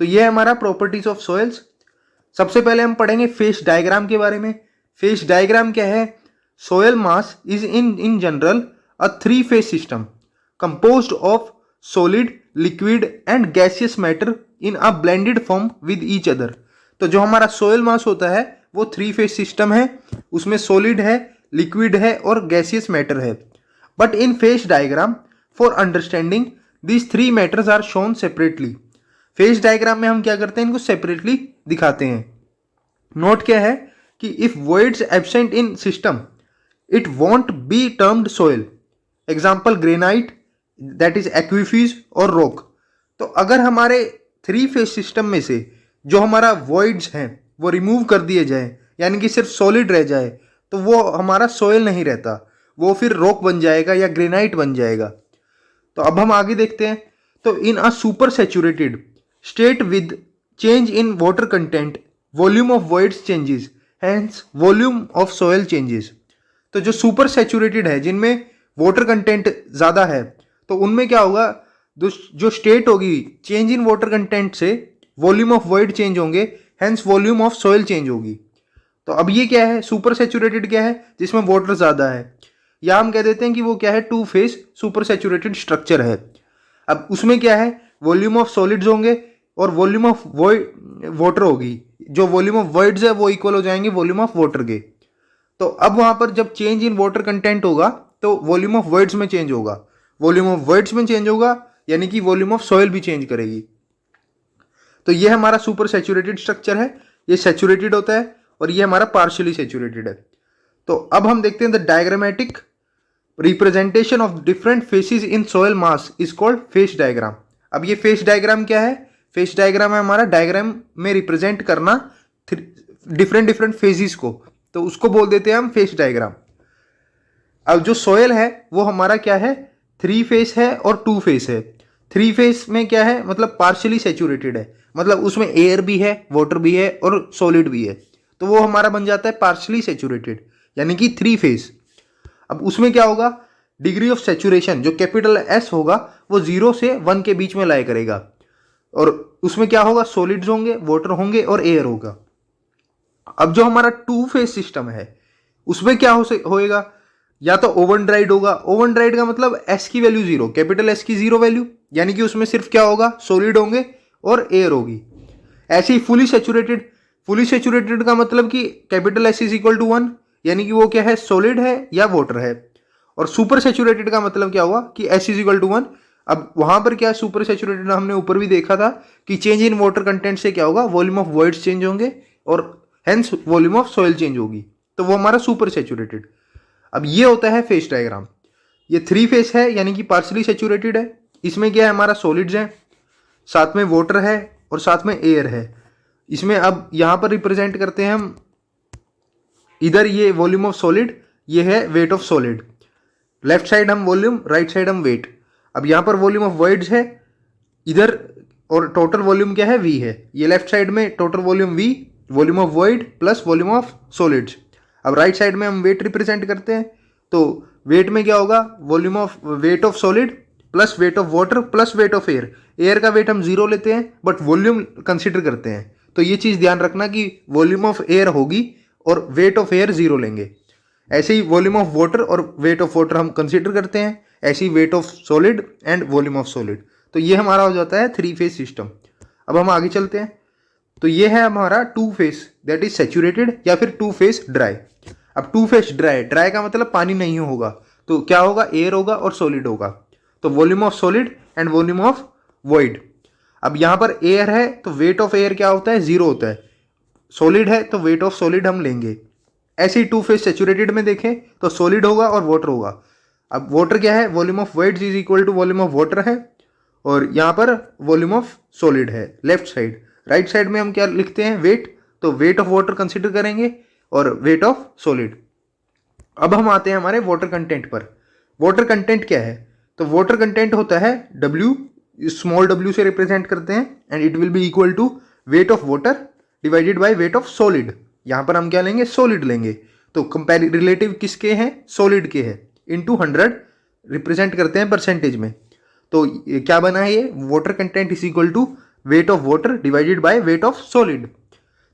तो ये है हमारा प्रॉपर्टीज ऑफ सॉइल्स। सबसे पहले हम पढ़ेंगे फेस डायग्राम के बारे में। फेस डायग्राम क्या है? Soil mass is in general a three phase system composed of solid, liquid and gaseous matter in a blended form with each other. तो जो हमारा सोयल मास होता है वो थ्री फेस सिस्टम है, उसमें सॉलिड है, लिक्विड है और गैसियस मैटर है। But in phase diagram for understanding these three matters are shown separately. Phase diagram में हम क्या करते हैं, इनको सेपरेटली दिखाते हैं। नोट क्या है कि if voids absent in system it won't be termed soil. Example granite, that is aquifers और रॉक। तो अगर हमारे थ्री फेस सिस्टम में से जो हमारा वॉइड्स हैं वो रिमूव कर दिए जाए, यानी कि सिर्फ सॉलिड रह जाए, तो वो हमारा सोयल नहीं रहता, वो फिर रॉक बन जाएगा या ग्रेनाइट बन जाएगा। तो अब हम आगे देखते हैं। तो in a super saturated state with change in water content volume of voids changes, hence volume of soil changes. तो जो सुपर सैचुरेटेड है, जिनमें वाटर कंटेंट ज़्यादा है, तो उनमें क्या होगा, जो स्टेट होगी चेंज इन वाटर कंटेंट से वॉल्यूम ऑफ वॉइड चेंज होंगे, hence volume of soil change होगी। तो अब ये क्या है, सुपर सैचुरेटेड क्या है? जिसमें वाटर ज़्यादा है, या हम कह देते हैं कि वो क्या है, two phase super saturated structure है। अब उसमें क्या है, वॉल्यूम ऑफ सॉलिड्स होंगे और वॉल्यूम ऑफ वाटर होगी। जो वॉल्यूम ऑफ वॉइड्स है वो इक्वल हो जाएंगे वॉल्यूम ऑफ वाटर के। तो अब वहां पर जब चेंज इन वाटर कंटेंट होगा तो वॉल्यूम ऑफ वर्ड्स में चेंज होगा, वॉल्यूम ऑफ वर्ड्स में चेंज होगा, यानी कि वॉल्यूम ऑफ सॉइल भी चेंज करेगी। तो ये हमारा सुपर सैचुरेटेड स्ट्रक्चर है, ये सैचुरेटेड होता है, और ये हमारा पार्शियली सैचुरेटेड है। तो अब हम देखते हैं the diagrammatic representation of different phases in soil mass is called phase diagram. अब ये फेस डायग्राम क्या है? फेस डायग्राम है हमारा डायग्राम में रिप्रेजेंट करना डिफरेंट फेजेस को, तो उसको बोल देते हैं हम फेस डायग्राम। अब जो सोयल है वो हमारा क्या है, थ्री फेस है और टू फेस है। थ्री फेस में क्या है, मतलब पार्शियली सैचुरेटेड है, मतलब उसमें एयर भी है, वाटर भी है और सॉलिड भी है, तो वो हमारा बन जाता है पार्शियली सैचुरेटेड, यानी कि थ्री फेस। अब उसमें क्या होगा, डिग्री ऑफ सैचुरेशन जो कैपिटल एस होगा वो 0 से 1 के बीच में लाया करेगा, और उसमें क्या होगा, सॉलिड्स होंगे, वाटर होंगे और एयर होगा। अब जो हमारा टू फेस सिस्टम है उसमें क्या होएगा, या तो ओवन ड्राइड होगा। ओवन ड्राइड का मतलब एस की वैल्यू 0, कैपिटल एस की 0 वैल्यू, यानी कि उसमें सिर्फ क्या होगा, सॉलिड होंगे और एयर होगी। ऐसे ही फुली सैचुरेटेड, फुली सैचुरेटेड का मतलब कि capital S is equal to 1, यानी कि वो क्या है, सॉलिड है या वाटर है। और सुपर सैचुरेटेड का मतलब क्या हुआ कि एस इज इक्वल टू 1। अब वहां पर क्या है, सुपर सैचुरेटेड हमने ऊपर भी देखा था कि चेंज इन वाटर कंटेंट से क्या होगा, वॉल्यूम ऑफ वॉइड्स चेंज होंगे और hence volume of soil change होगी, तो वो हमारा सुपर सैचुरेटेड। अब ये होता है फेस डायग्राम। ये थ्री फेस है, यानी कि पार्शियली सैचुरेटेड है। इसमें क्या है, हमारा सॉलिड्स है, साथ में वाटर है और साथ में एयर है। इसमें अब यहाँ पर रिप्रेजेंट करते हैं हम, इधर ये वॉल्यूम ऑफ सॉलिड, ये है weight of solid. Left side हम वॉल्यूम, राइट साइड हम वेट। अब यहाँ पर वॉल्यूम ऑफ वॉइड्स है इधर, और टोटल वॉल्यूम क्या है, वी है। ये लेफ्ट साइड में total volume we, volume of void plus volume of solids. अब राइट साइड में हम वेट रिप्रेजेंट करते हैं, तो वेट में क्या होगा, volume of weight of solid plus weight of water plus weight of air. Air का वेट हम 0 लेते हैं बट वॉल्यूम कंसिडर करते हैं, तो ये चीज़ ध्यान रखना कि वॉल्यूम ऑफ एयर होगी और वेट ऑफ एयर 0 लेंगे। ऐसे ही वॉल्यूम ऑफ वाटर और वेट ऑफ वाटर हम कंसिडर करते हैं, ऐसे ही weight of solid and volume of solid. तो ये हमारा हो जाता है थ्री फेस सिस्टम। अब हम आगे चलते हैं। तो ये है हमारा two phase, that is saturated, या फिर टू फेस ड्राई। अब टू फेस ड्राई, ड्राई का मतलब पानी नहीं होगा, तो क्या होगा, एयर होगा और सॉलिड होगा। तो volume of solid and volume of void. अब यहाँ पर एयर है तो वेट ऑफ एयर क्या होता है, 0 होता है। सॉलिड है तो वेट ऑफ सॉलिड हम लेंगे। ऐसे ही टू फेस सैचुरेटेड में देखें तो सॉलिड होगा और वाटर होगा। अब वाटर क्या है, volume of voids is equal to volume of water है, और यहाँ पर वॉल्यूम ऑफ सॉलिड है लेफ्ट साइड। राइट साइड में हम क्या लिखते हैं, वेट, तो वेट ऑफ वाटर कंसिडर करेंगे और वेट ऑफ सॉलिड। अब हम आते हैं हमारे वाटर कंटेंट पर। वाटर कंटेंट क्या है, तो वाटर कंटेंट होता है W, स्मॉल w से रिप्रेजेंट करते हैं, and it will be equal to weight of water divided by weight of solid. यहाँ पर हम क्या लेंगे, सॉलिड लेंगे, तो कंपेयर रिलेटिव किसके हैं, सॉलिड के हैं, इनटू 100 रिप्रेजेंट करते हैं परसेंटेज में। तो क्या बना है ये, water content is equal to weight of water divided by weight of solid.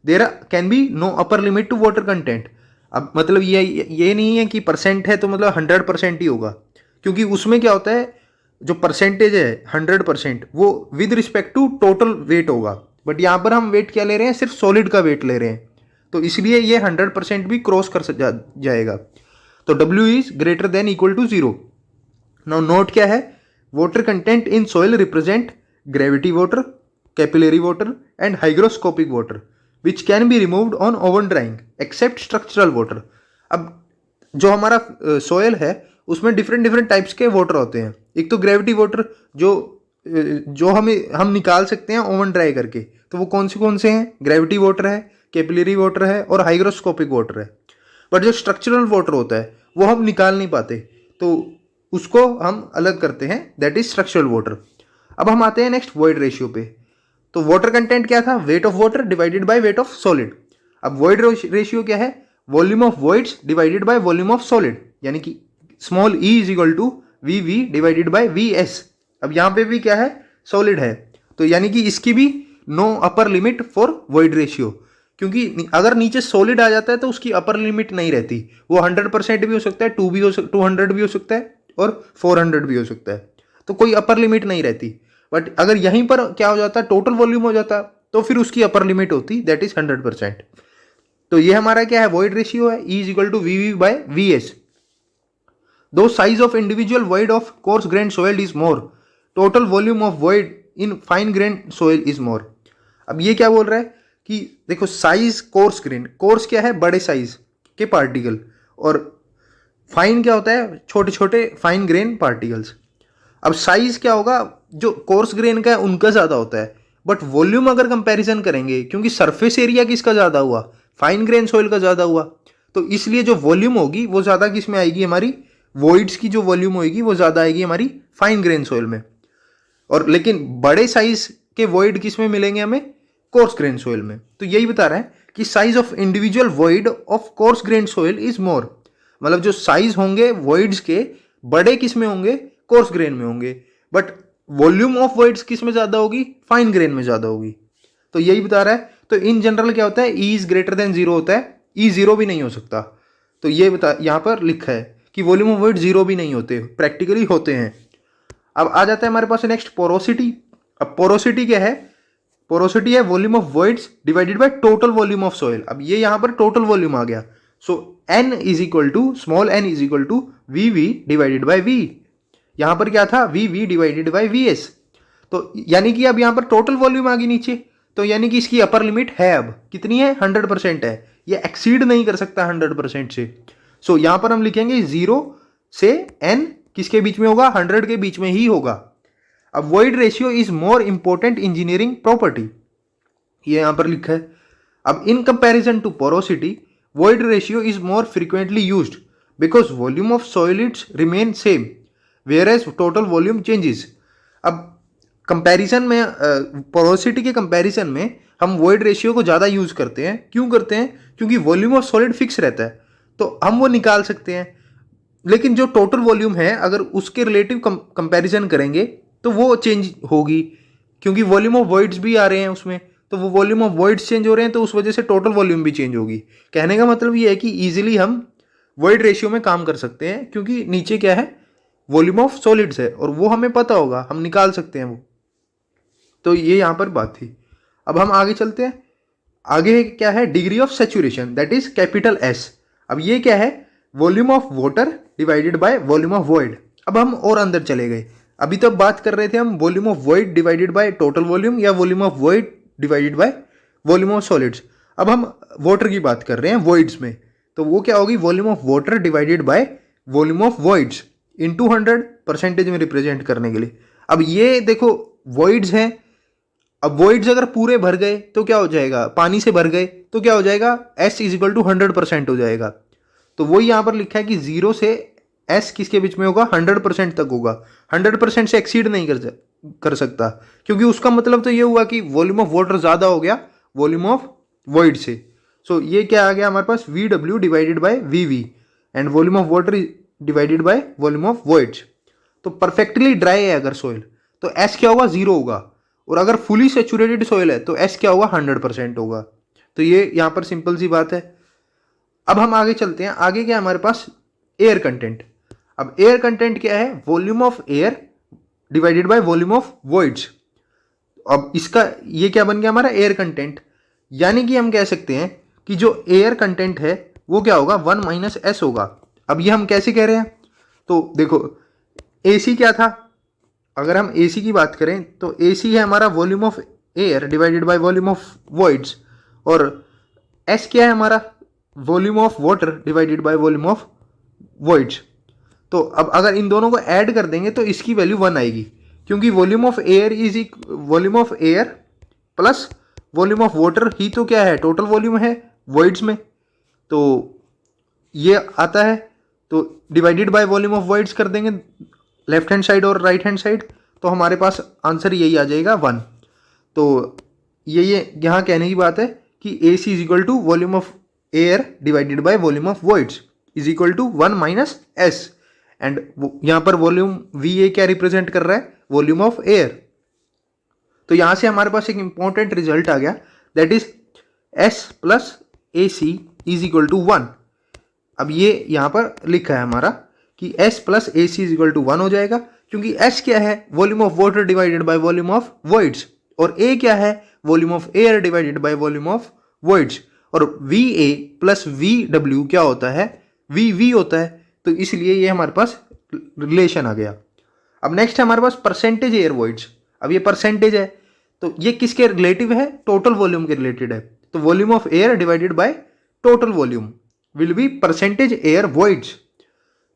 There can be no upper limit to water content. अब मतलब ये नहीं है कि परसेंट है तो मतलब 100% ही होगा, क्योंकि उसमें क्या होता है, जो परसेंटेज है 100% वो with respect to total weight होगा, बट यहाँ पर हम वेट क्या ले रहे हैं, सिर्फ सॉलिड का वेट ले रहे हैं, तो इसलिए ये 100% भी क्रॉस कर जाएगा। तो W is greater than equal to 0। Now note क्या है, water content in soil represent gravity water, capillary water and hygroscopic water which can be removed on oven drying except structural water. अब जो हमारा soil है उसमें different types के water होते हैं। एक तो ग्रेविटी वाटर जो हम निकाल सकते हैं ओवन ड्राई करके, तो वो कौन से हैं, ग्रेविटी वाटर है, कैपिलरी वाटर है और हाइग्रोस्कोपिक वाटर है। बट जो स्ट्रक्चरल वाटर होता है वो हम निकाल नहीं पाते, तो उसको हम अलग करते हैं, दैट इज स्ट्रक्चरल वाटर। अब हम आते हैं नेक्स्ट वॉइड रेशियो पे। तो वाटर कंटेंट क्या था, weight of water divided by weight of solid. अब वॉइड रेशियो क्या है, volume of voids divided by volume of solid, यानी कि small E is equal to V V divided by V S. अब यहाँ पे भी क्या है, सॉलिड है, तो यानी कि इसकी भी no upper limit for void ratio, क्योंकि अगर नीचे सॉलिड आ जाता है तो उसकी अपर लिमिट नहीं रहती, वो 100% भी हो सकता है, 200 भी हो सकता है और 400 भी हो सकता है, तो कोई अपर लिमिट नहीं रहती। बट अगर यहीं पर क्या हो जाता है, टोटल वॉल्यूम हो जाता, तो फिर उसकी अपर लिमिट होती, दैट इज 100%। तो ये हमारा क्या है, वॉइड रेशियो है, e is equal to V V by V S. Though size of individual void of coarse grain soil is more, total volume of void in fine grain soil is more. अब ये क्या बोल रहा है कि देखो size coarse grain, course क्या है, बड़े साइज के पार्टिकल, और फाइन क्या होता है, छोटे छोटे फाइन ग्रेन पार्टिकल्स। अब साइज क्या होगा, जो कोर्स ग्रेन का है उनका ज़्यादा होता है, बट वॉल्यूम अगर कंपैरिजन करेंगे, क्योंकि सरफेस एरिया किसका ज़्यादा हुआ, फाइन ग्रेन सोइल का ज़्यादा हुआ, तो इसलिए जो वॉल्यूम होगी वो ज़्यादा किस में आएगी, हमारी वॉइड्स की जो वॉल्यूम होगी वो ज़्यादा आएगी हमारी फाइन ग्रेन सोइल में। और लेकिन बड़े साइज के वॉइड किस में मिलेंगे हमें, कोर्स ग्रेन सोइल में। तो यही बता रहा है कि size of individual void of coarse grain soil is मोर, मतलब जो साइज होंगे वॉइड्स के बड़े किस में होंगे, कोर्स ग्रेन में होंगे, बट वॉल्यूम ऑफ वॉइड्स किस में ज़्यादा होगी, फाइन ग्रेन में ज़्यादा होगी। तो यही बता रहा है। तो इन जनरल क्या होता है, ई इज ग्रेटर देन 0 होता है, ई 0 भी नहीं हो सकता। तो ये बता यहाँ पर लिखा है कि वॉल्यूम ऑफ वॉइड 0 भी नहीं होते, प्रैक्टिकली होते हैं। अब आ जाता है हमारे पास नेक्स्ट पोरोसिटी। अब पोरोसिटी क्या है, पोरोसिटी है volume of voids divided by total volume of soil. अब ये यहाँ पर टोटल वॉल्यूम आ गया, so n is equal to small n is equal to V V divided by V. यहाँ पर क्या था, V V divided by V S. तो यानी कि अब यहाँ पर टोटल वॉल्यूम आ गई नीचे, तो यानी कि इसकी अपर लिमिट है, अब कितनी है, 100% है, ये एक्सीड नहीं कर सकता 100% से। सो यहाँ पर हम लिखेंगे 0 से n किसके बीच में होगा, 100 के बीच में ही होगा। अब void ratio is more important engineering property, ये यहाँ पर लिखा है। अब in comparison to porosity void ratio is more frequently used because volume of solids remain same whereas total volume changes. अब कंपैरिजन में पोरोसिटी के कंपैरिजन में हम वॉइड रेशियो को ज़्यादा यूज़ करते हैं। क्यों करते हैं, क्योंकि वॉल्यूम ऑफ सॉलिड फिक्स रहता है, तो हम वो निकाल सकते हैं। लेकिन जो टोटल वॉल्यूम है अगर उसके रिलेटिव कंपैरिजन करेंगे तो वो चेंज होगी, क्योंकि वॉल्यूम ऑफ वॉइड्स भी आ रहे हैं उसमें, तो वो वॉल्यूम ऑफ वॉइड्स चेंज हो रहे हैं, तो उस वजह से टोटल वॉल्यूम भी चेंज होगी। कहने का मतलब ये है कि ईजिली हम वॉइड रेशियो में काम कर सकते हैं, क्योंकि नीचे क्या है, वॉल्यूम ऑफ सॉलिड्स है और वो हमें पता होगा, हम निकाल सकते हैं वो। तो ये यहाँ पर बात थी। अब हम आगे चलते हैं। आगे क्या है, degree of saturation, that is capital S. अब ये क्या है, volume of water divided by volume of void. अब हम और अंदर चले गए, अभी तो बात कर रहे थे हम volume of void divided by total volume या volume of void divided by volume of solids. अब हम वाटर की बात कर रहे हैं वॉइड्स में, तो वो क्या होगी, volume of water divided by volume of voids into 100% में रिप्रेजेंट करने के लिए। अब ये देखो वॉइड्स हैं, अब वॉइड्स अगर पूरे भर गए तो क्या हो जाएगा, पानी से भर गए तो क्या हो जाएगा, s इज इक्वल टू 100% हो जाएगा। तो वही यहाँ पर लिखा है कि 0 से s किसके बीच में होगा, 100% तक होगा। 100% से एक्सीड नहीं कर सकता, क्योंकि उसका मतलब तो ये हुआ कि वॉल्यूम ऑफ वाटर ज़्यादा हो गया वॉल्यूम ऑफ वॉइड से। सो ये क्या आ गया हमारे पास, VW divided by VV and volume of water divided by volume of voids. तो परफेक्टली ड्राई है अगर सोइल, तो S क्या होगा, 0 होगा, और अगर फुली सेचुरेटेड सॉइल है तो S क्या होगा, 100% होगा। तो ये यहाँ पर सिंपल सी बात है। अब हम आगे चलते हैं। आगे क्या है हमारे पास, एयर कंटेंट। अब एयर कंटेंट क्या है, volume of air divided by volume of voids. अब इसका ये क्या बन गया हमारा, एयर कंटेंट। यानी कि हम कह सकते हैं कि जो एयर कंटेंट है वो क्या होगा, 1 माइनस एस होगा। अब ये हम कैसे कह रहे हैं, तो देखो AC क्या था, अगर हम AC की बात करें तो AC है हमारा volume of air divided by volume of voids, और S क्या है हमारा, volume of water divided by volume of voids. तो अब अगर इन दोनों को ऐड कर देंगे तो इसकी वैल्यू 1 आएगी, क्योंकि volume of air is volume of air plus volume of water ही तो क्या है, टोटल वॉल्यूम है वॉइड्स में। तो ये आता है, तो divided by volume of voids कर देंगे लेफ्ट हैंड साइड और राइट हैंड साइड, तो हमारे पास आंसर यही आ जाएगा 1। तो ये यहाँ कहने की बात है कि AC is equal to volume of air divided by volume of voids is equal to 1 minus S. And यहाँ पर वॉल्यूम VA क्या रिप्रेजेंट कर रहा है, वॉल्यूम ऑफ एयर। तो यहाँ से हमारे पास एक इंपॉर्टेंट रिजल्ट आ गया, that is S plus AC is equal to 1। अब ये यहाँ पर लिखा है हमारा कि S plus AC is equal to 1 हो जाएगा, क्योंकि S क्या है, volume of water divided by volume of voids, और A क्या है, volume of air divided by volume of voids, और VA प्लस VW क्या होता है, VV होता है। तो इसलिए ये हमारे पास रिलेशन आ गया। अब नेक्स्ट है हमारे पास परसेंटेज एयर वॉइड्स। अब ये परसेंटेज है तो ये किसके रिलेटिव है, टोटल वॉल्यूम के रिलेटेड है। तो volume of air divided by total volume will be percentage air voids,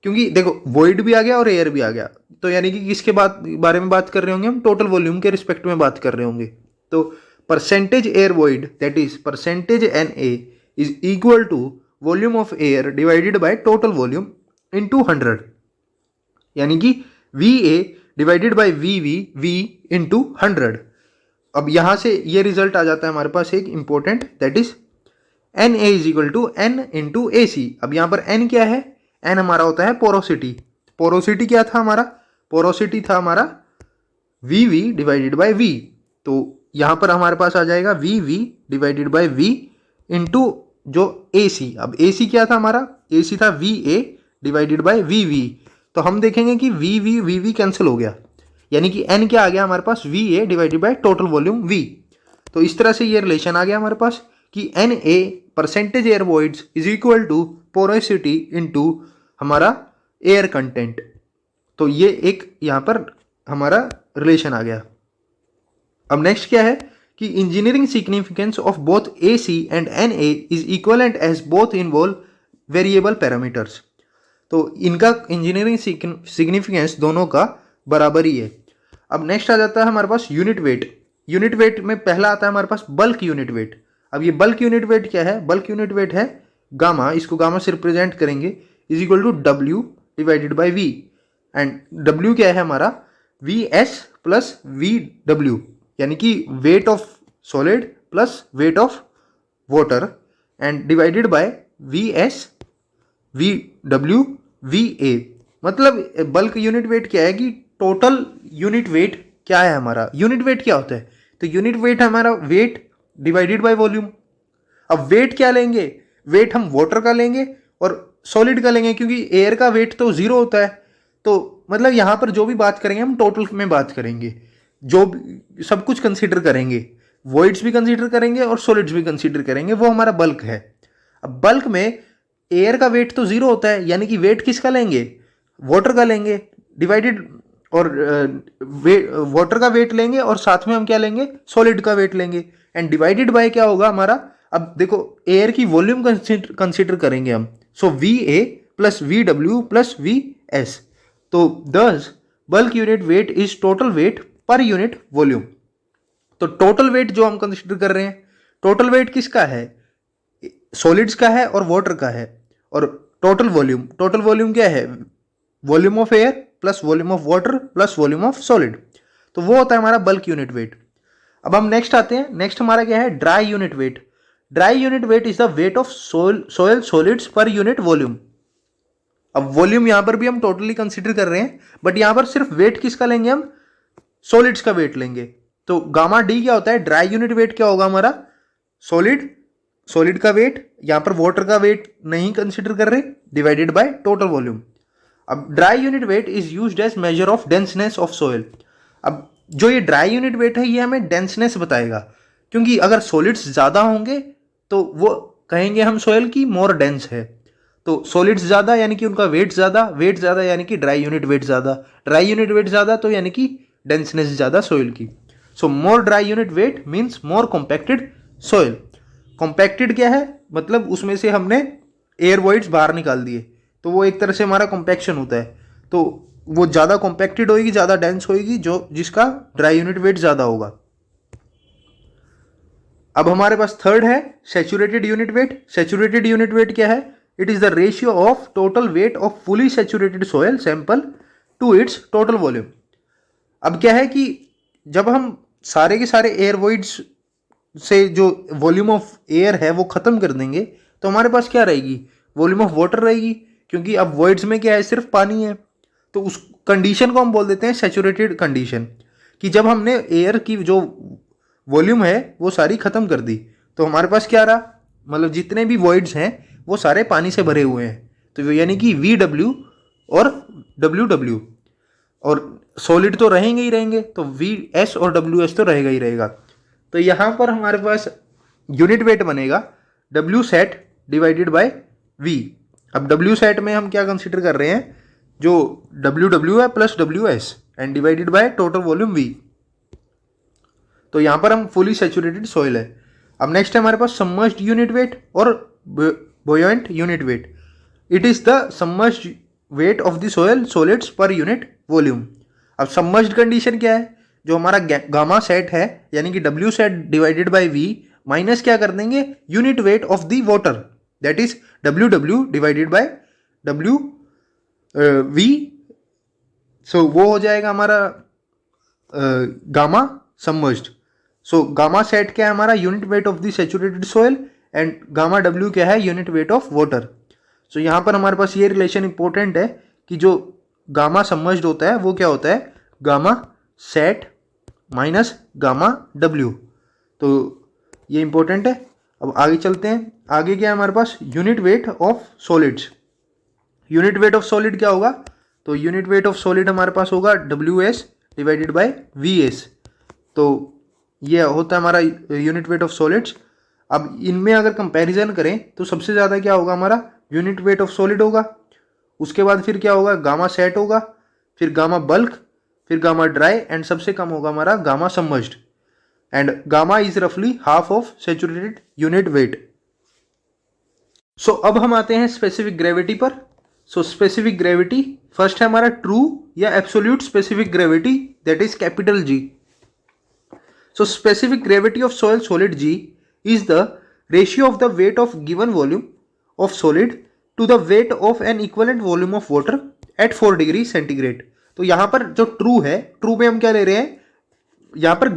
क्योंकि देखो वॉइड भी आ गया और एयर भी आ गया, तो यानी कि किसके बारे में बात कर रहे होंगे हम, टोटल वॉल्यूम के रिस्पेक्ट में बात कर रहे होंगे। तो percentage air void that is percentage NA is equal to volume of air divided by total volume into 100, यानी कि VA divided by V into 100। अब यहाँ से ये रिजल्ट आ जाता है हमारे पास एक important, that is NA is equal to N into AC। अब यहाँ पर N क्या है, N हमारा होता है पोरोसिटी। पोरोसिटी क्या था हमारा, पोरोसिटी था हमारा VV डिवाइडेड बाय V। तो यहाँ पर हमारे पास आ जाएगा VV divided by V into जो AC। अब AC क्या था हमारा, AC था VA डिवाइडेड बाय VV। तो हम देखेंगे कि VV कैंसिल हो गया, यानी कि N क्या आ गया हमारे पास, VA divided by total volume V। तो इस तरह से ये रिलेशन आ गया हमारे पास कि NA percentage air voids is equal to porosity into हमारा एयर कंटेंट। तो ये एक यहाँ पर हमारा रिलेशन आ गया। अब नेक्स्ट क्या है कि engineering significance of both AC and NA is equivalent as both involve variable parameters. तो इनका इंजीनियरिंग सिग्निफिकेंस दोनों का बराबर ही है। अब नेक्स्ट आ जाता है हमारे पास यूनिट वेट। यूनिट वेट में पहला आता है हमारे पास बल्क यूनिट वेट। अब ये बल्क यूनिट वेट क्या है, बल्क यूनिट वेट है गामा, इसको गामा से रिप्रेजेंट करेंगे, is equal to W divided by V। And W क्या है हमारा, VS प्लस VW, यानी कि weight of solid plus weight of water, and divided by VS VW VA। मतलब बल्क यूनिट वेट क्या है कि टोटल यूनिट वेट क्या है हमारा। यूनिट वेट क्या होता है, तो यूनिट वेट हमारा वेट डिवाइडेड बाय वॉल्यूम। अब वेट क्या लेंगे, वेट हम वाटर का लेंगे और सॉलिड का लेंगे, क्योंकि एयर का वेट तो 0 होता है। तो मतलब यहाँ पर जो भी बात करेंगे हम टोटल में बात करेंगे, जो सब कुछ कंसीडर करेंगे, वॉइड्स भी कंसीडर करेंगे और सॉलिड्स भी कंसीडर करेंगे, वो हमारा बल्क है। अब बल्क में एयर का वेट तो 0 होता है, यानी कि वेट किसका लेंगे, वाटर का लेंगे, डिवाइडेड और वाटर का वेट लेंगे और साथ में हम क्या लेंगे, सॉलिड का वेट लेंगे, एंड डिवाइडेड बाय क्या होगा हमारा। अब देखो एयर की वॉल्यूम कंसीडर करेंगे हम, सो VA plus VW plus VS। तो दस bulk unit weight is total weight पर यूनिट वॉल्यूम। तो टोटल वेट जो हम कंसीडर कर रहे हैं, टोटल वेट किसका है, सॉलिड्स का है और वाटर का है। और टोटल वॉल्यूम क्या है, volume of air plus volume of water plus volume of solid. तो वो होता है हमारा बल्क यूनिट वेट। अब हम नेक्स्ट आते हैं, नेक्स्ट हमारा क्या है, dry unit wait. Dry unit weight is the weight of soil solids per unit volume. अब वॉल्यूम यहां पर भी हम टोटली कंसीडर कर रहे हैं, बट यहां पर सिर्फ वेट किसका लेंगे हम, सॉलिड्स का वेट लेंगे। तो गामा डी क्या होता है, ड्राई यूनिट वेट क्या होगा हमारा, सॉलिड का वेट, यहाँ पर वाटर का वेट नहीं कंसिडर कर रहे, डिवाइडेड बाय टोटल वॉल्यूम। अब dry unit weight is used as measure of denseness of soil. अब जो ये ड्राई यूनिट वेट है ये हमें डेंसनेस बताएगा, क्योंकि अगर सॉलिड्स ज़्यादा होंगे तो वो कहेंगे हम सोइल की मोर डेंस है। तो सॉलिड्स ज़्यादा यानी कि उनका वेट ज़्यादा यानी कि ड्राई यूनिट वेट ज़्यादा, ड्राई यूनिट वेट ज़्यादा तो यानी कि डेंसनेस ज़्यादा सोइल की। So more dry unit weight means more compacted soil. Compacted क्या है, मतलब उसमें से हमने एयर वॉइड्स बाहर निकाल दिए, तो वो एक तरह से हमारा कॉम्पैक्शन होता है। तो वो ज़्यादा कॉम्पैक्टेड होगी, ज़्यादा डेंस होगी, जो जिसका ड्राई यूनिट वेट ज़्यादा होगा। अब हमारे पास थर्ड है saturated unit weight. Saturated unit weight क्या है, it is the ratio of total weight of fully saturated soil sample to its total volume. अब क्या है कि जब हम सारे के सारे एयर वॉइड्स से जो वॉल्यूम ऑफ एयर है वो ख़त्म कर देंगे तो हमारे पास क्या रहेगी, वॉल्यूम ऑफ वाटर रहेगी, क्योंकि अब वॉइड्स में क्या है, सिर्फ पानी है। तो उस कंडीशन को हम बोल देते हैं सैचुरेटेड कंडीशन, कि जब हमने एयर की जो वॉल्यूम है वो सारी ख़त्म कर दी तो हमारे पास क्या रहा, मतलब जितने भी वॉइड्स हैं वो सारे पानी से भरे हुए हैं। तो यानी कि VW और WW, और सॉलिड तो रहेंगे ही रहेंगे, तो VS और WS तो रहेगा ही रहेगा। तो यहाँ पर हमारे पास यूनिट वेट बनेगा W set divided by V। अब W सेट में हम क्या कंसिडर कर रहे हैं, जो WW है plus WS and divided by total volume V। तो यहाँ पर हम फुली सैचुरेटेड सॉइल है। अब नेक्स्ट है हमारे पास सबमर्ज्ड यूनिट वेट और buoyant unit weight. It is the submerged weight of the soil solids per unit volume. अब सबमर्ज्ड कंडीशन क्या है, जो हमारा गामा सेट है यानी कि W set divided by V minus क्या कर देंगे, unit weight of the water, that is WW divided by V। सो वो हो जाएगा हमारा gamma submerged. So gamma sat क्या है हमारा, unit weight of the saturated soil, and gamma W क्या है, यूनिट वेट ऑफ वाटर। सो यहाँ पर हमारे पास ये रिलेशन इंपॉर्टेंट है कि जो गामा सबमर्ज्ड होता है वो क्या होता है, gamma sat minus gamma W। तो ये इंपॉर्टेंट है। अब आगे चलते हैं, आगे क्या है हमारे पास, unit weight of solids. Unit weight of solid क्या होगा, तो यूनिट वेट ऑफ सॉलिड हमारे पास होगा WS डिवाइडेड बाय VS। तो ये होता है हमारा यूनिट वेट ऑफ सॉलिड्स। अब इनमें अगर कंपैरिजन करें तो सबसे ज़्यादा क्या होगा हमारा, यूनिट वेट ऑफ सॉलिड होगा, उसके बाद फिर क्या होगा, गामा सेट होगा, फिर गामा बल्क, फिर गामा ड्राई, एंड सबसे कम होगा हमारा gamma submerged. And gamma is रफली half of saturated unit weight. So अब हम आते हैं स्पेसिफिक ग्रेविटी पर। सो स्पेसिफिक ग्रेविटी फर्स्ट है हमारा ट्रू या absolute specific gravity, that is capital G। So specific gravity of soil solid G is the ratio of the weight of given volume of solid to the weight of an equivalent volume of water at 4 degree centigrade. तो यहाँ पर जो true है, true में हम क्या ले रहे हैं, यहाँ पर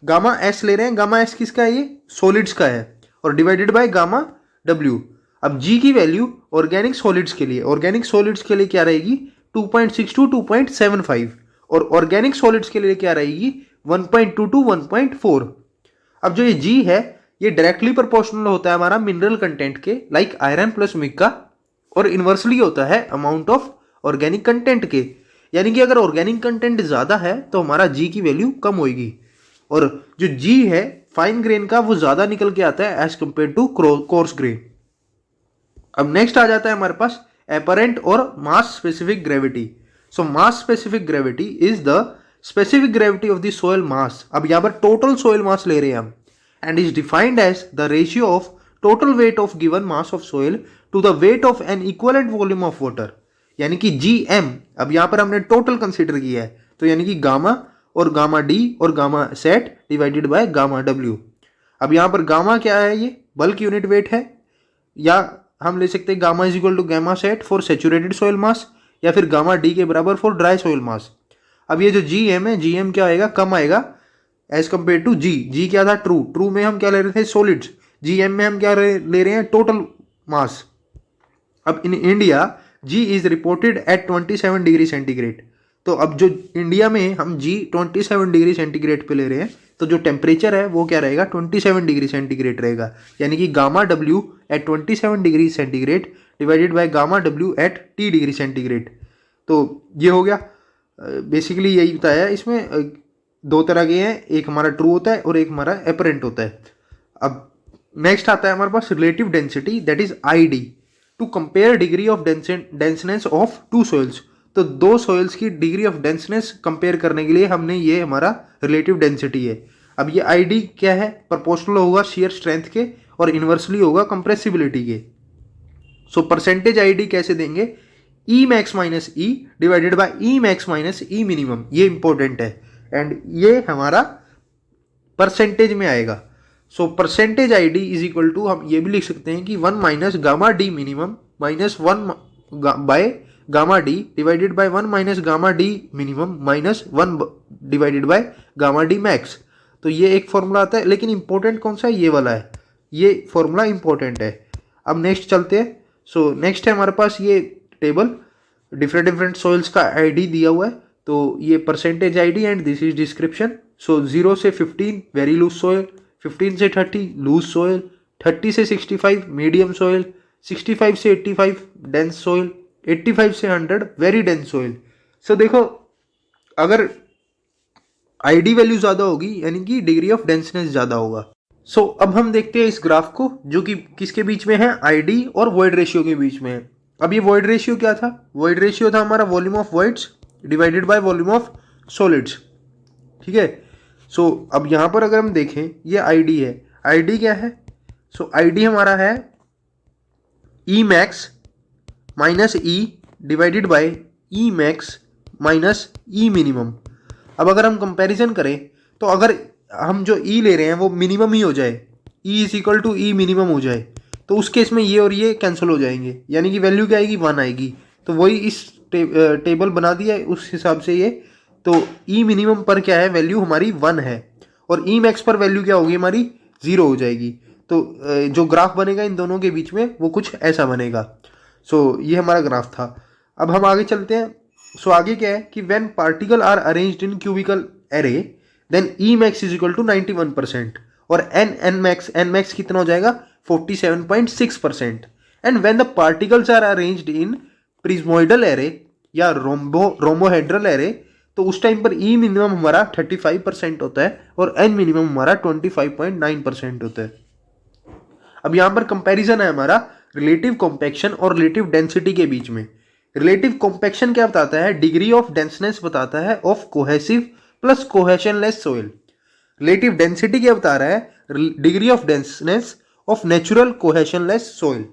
गामा S ले रहे हैं। गामा S किसका है, ये सॉलिड्स का है, और डिवाइडेड बाय गामा W। अब G की वैल्यू ऑर्गेनिक सॉलिड्स के लिए क्या रहेगी, 2.6 to 2.75, और ऑर्गेनिक सॉलिड्स के लिए क्या रहेगी, 1.2 to 1.4। अब जो ये G है ये डायरेक्टली प्रोपोर्शनल होता है हमारा मिनरल कंटेंट के, लाइक आयरन प्लस मिका, और इन्वर्सली होता है अमाउंट ऑफ ऑर्गेनिक कंटेंट के। यानी कि अगर ऑर्गेनिक कंटेंट ज़्यादा है तो हमारा G की वैल्यू कम होगी, और जो G है फाइन ग्रेन का वो ज़्यादा निकल के आता है as compare to coarse grain. अब नेक्स्ट आ जाता है हमारे पास एपरेंट और mass specific gravity. So mass specific gravity is the specific gravity of the soil mass. अब यहाँ पर टोटल सोयल मास ले रहे हैं हम, and is defined as the ratio of total weight of given mass of soil to the weight of an equivalent volume of water, यानी कि GM। अब यहाँ पर हमने टोटल कंसिडर किया है, तो यानी कि गामा और गामा D और gamma sat divided by gamma W। अब यहाँ पर गामा क्या है, ये बल्क यूनिट वेट है, या हम ले सकते हैं gamma is equal to gamma sat for saturated soil mass, या फिर गामा D के बराबर फॉर ड्राई सोयल मास। अब ये जो GM है, GM क्या आएगा, कम आएगा एज कम्पेयर टू G क्या था, ट्रू में हम क्या ले रहे थे, सॉलिड्स। GM में हम क्या ले रहे हैं, टोटल मास। अब in India G is reported at 27 degree centigrade. तो अब जो इंडिया में हम जी 27 डिग्री सेंटीग्रेड पे ले रहे हैं, तो जो टेम्परेचर है वो क्या रहेगा, 27 डिग्री सेंटीग्रेड रहेगा, यानी कि gamma W at 27 degree centigrade divided by gamma W at T degree centigrade. तो ये हो गया, बेसिकली यही बताया है। इसमें दो तरह के हैं, एक हमारा ट्रू होता है और एक हमारा एपरेंट होता है। अब नेक्स्ट आता है हमारे पास relative density, that is I D, to compare degree of denseness of two soils. तो दो सॉइल्स की डिग्री ऑफ डेंसनेस कंपेयर करने के लिए हमने, ये हमारा रिलेटिव डेंसिटी है। अब ये आई डी क्या है, प्रोपोर्शनल होगा शेयर स्ट्रेंथ के और इन्वर्सली होगा कंप्रेसिबिलिटी के। सो परसेंटेज आई डी कैसे देंगे, e max minus e divided by e max minus e minimum, ये इंपॉर्टेंट है एंड ये हमारा परसेंटेज में आएगा। So percentage I D is equal to, हम ये भी लिख सकते हैं कि 1 minus gamma D minimum minus 1 by gamma D divided by 1 minus gamma D minimum minus 1 divided by gamma D max. तो ये एक फॉर्मूला आता है, लेकिन इंपॉर्टेंट कौन सा है, ये वाला है, ये फॉर्मूला इंपॉर्टेंट है। अब नेक्स्ट चलते हैं। सो नेक्स्ट है हमारे पास ये टेबल, डिफरेंट सॉइल्स का आईडी दिया हुआ है। तो ये percentage ID and this is description. So 0 से 15 वेरी लूज सॉइल, 15 से 30 लूज सॉइल, 30 से 65 मीडियम सॉइल, 65 से 85 डेंस सॉइल, 85 से 100 वेरी डेंस सॉइल। सो देखो, अगर आईडी वैल्यू ज़्यादा होगी यानी कि डिग्री ऑफ डेंसनेस ज़्यादा होगा। सो अब हम देखते हैं इस ग्राफ को, जो कि किसके बीच में है, आईडी और वॉइड रेशियो के बीच में है। अब ये वॉइड रेशियो क्या था, वॉइड रेशियो था हमारा volume of voids divided by volume of solids, ठीक है। सो अब यहाँ पर अगर हम देखें, ये आईडी है, आईडी क्या है, सो आईडी हमारा है e max minus e divided by e max minus e minimum. अब अगर हम कंपैरिजन करें, तो अगर हम जो ई ले रहे हैं वो मिनिमम ही हो जाए, E is equal to E minimum हो जाए, तो उस केस में ये और ये कैंसिल हो जाएंगे, यानी कि वैल्यू क्या आएगी, 1 आएगी। तो वही इस टेबल बना दिया है उस हिसाब से ये। तो ई मिनिमम पर क्या है, वैल्यू हमारी 1 है, और ई मैक्स पर वैल्यू क्या होगी हमारी, 0 हो जाएगी। तो जो ग्राफ बनेगा इन दोनों के बीच में वो कुछ ऐसा बनेगा। सो ये हमारा ग्राफ था। अब हम आगे चलते हैं। सो आगे क्या है कि when particle are arranged in cubical array then e max is equal to 91% और एन मैक्स कितना हो जाएगा, 47.6%। And when the particles are arranged in prismoidal array या रोमोहेड्रल एरे, तो उस टाइम पर ई मिनिमम हमारा 35% होता है और एन मिनिमम हमारा 25.9% होता है। अब यहाँ पर कंपैरिजन है हमारा रिलेटिव कॉम्पैक्शन और रिलेटिव डेंसिटी के बीच में। रिलेटिव कॉम्पैक्शन क्या बताता है, डिग्री ऑफ डेंसनेस बताता है of cohesive plus cohesionless soil. Relative density क्या बता रहा है, degree of denseness of natural cohesionless soil.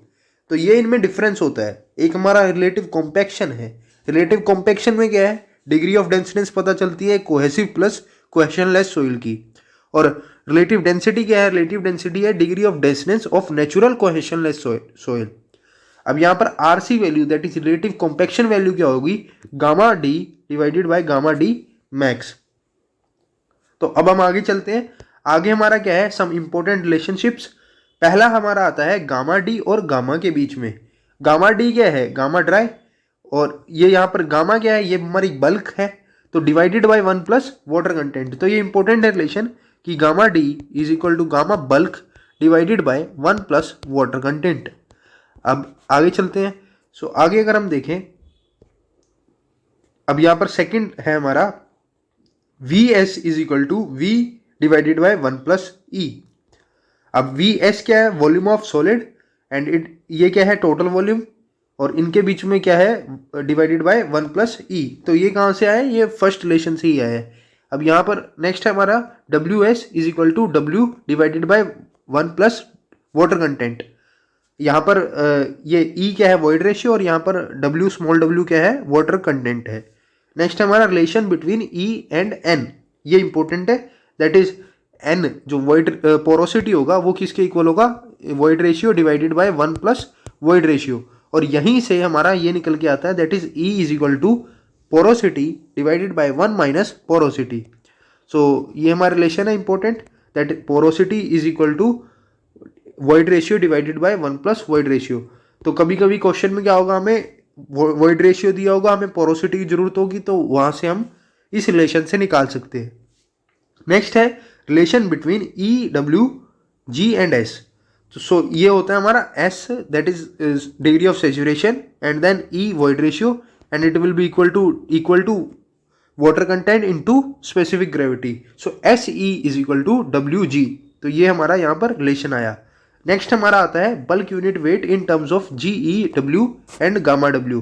तो ये इनमें डिफरेंस होता है। एक हमारा रिलेटिव कॉम्पैक्शन है, रिलेटिव कॉम्पैक्शन में क्या है, डिग्री ऑफ डेंसनेस पता चलती है कोहेसिव प्लस कोहेशनलेस सॉइल की, और रिलेटिव डेंसिटी क्या है, रिलेटिव डेंसिटी है degree of denseness of natural cohesionless soil. अब यहाँ पर RC value that is relative compaction value क्या होगी, gamma D divided by gamma D max. तो अब हम आगे चलते हैं। आगे हमारा क्या है, सम इंपॉर्टेंट रिलेशनशिप्स। पहला हमारा आता है गामा डी और गामा के बीच में। गामा डी क्या है, गामा ड्राई, और ये यहाँ पर गामा क्या है, ये हमारी बल्क है, तो divided by 1 plus water content. तो ये इंपॉर्टेंट है रिलेशन कि gamma D is equal to gamma bulk divided by 1 plus water content. अब आगे चलते हैं। सो आगे अगर हम देखें, अब यहाँ पर सेकंड है हमारा V S is equal to V divided by 1 plus e. अब वी एस क्या है, वॉल्यूम ऑफ सॉलिड, एंड ये क्या है, टोटल वॉल्यूम, और इनके बीच में क्या है, डिवाइडेड बाय 1 प्लस ई। तो ये कहाँ से आया, ये फर्स्ट रिलेशन से ही आया है। अब यहाँ पर नेक्स्ट है हमारा W S is equal to W divided by 1 plus water content. यहाँ पर ये ई क्या है, वॉइड रेशियो, और यहाँ पर डब्ल्यू स्मॉल डब्ल्यू क्या है, वाटर कंटेंट है। नेक्स्ट हमारा relation between e and n, ये इंपॉर्टेंट है, दैट इज एन जो वॉइड पोरोसिटी होगा वो किसके इक्वल होगा, void ratio divided by 1 plus void ratio, और यहीं से हमारा ये निकल के आता है that is e is equal to porosity divided by 1 minus porosity. So ये हमारा रिलेशन है important, that porosity is equal to void ratio divided by 1 plus void ratio. तो कभी कभी क्वेश्चन में क्या होगा, हमें वॉइड रेशियो दिया होगा, हमें पोरोसिटी की जरूरत होगी, तो वहाँ से हम इस रिलेशन से निकाल सकते हैं। नेक्स्ट है relation between E, W, G and S. तो सो ये होता है हमारा S, that is degree of saturation, and then E void ratio, and it will be equal to water content into specific gravity. So S E is equal to W G. तो ये हमारा यहाँ पर relation आया। Next हमारा आता है bulk unit weight in terms of G E W and gamma W.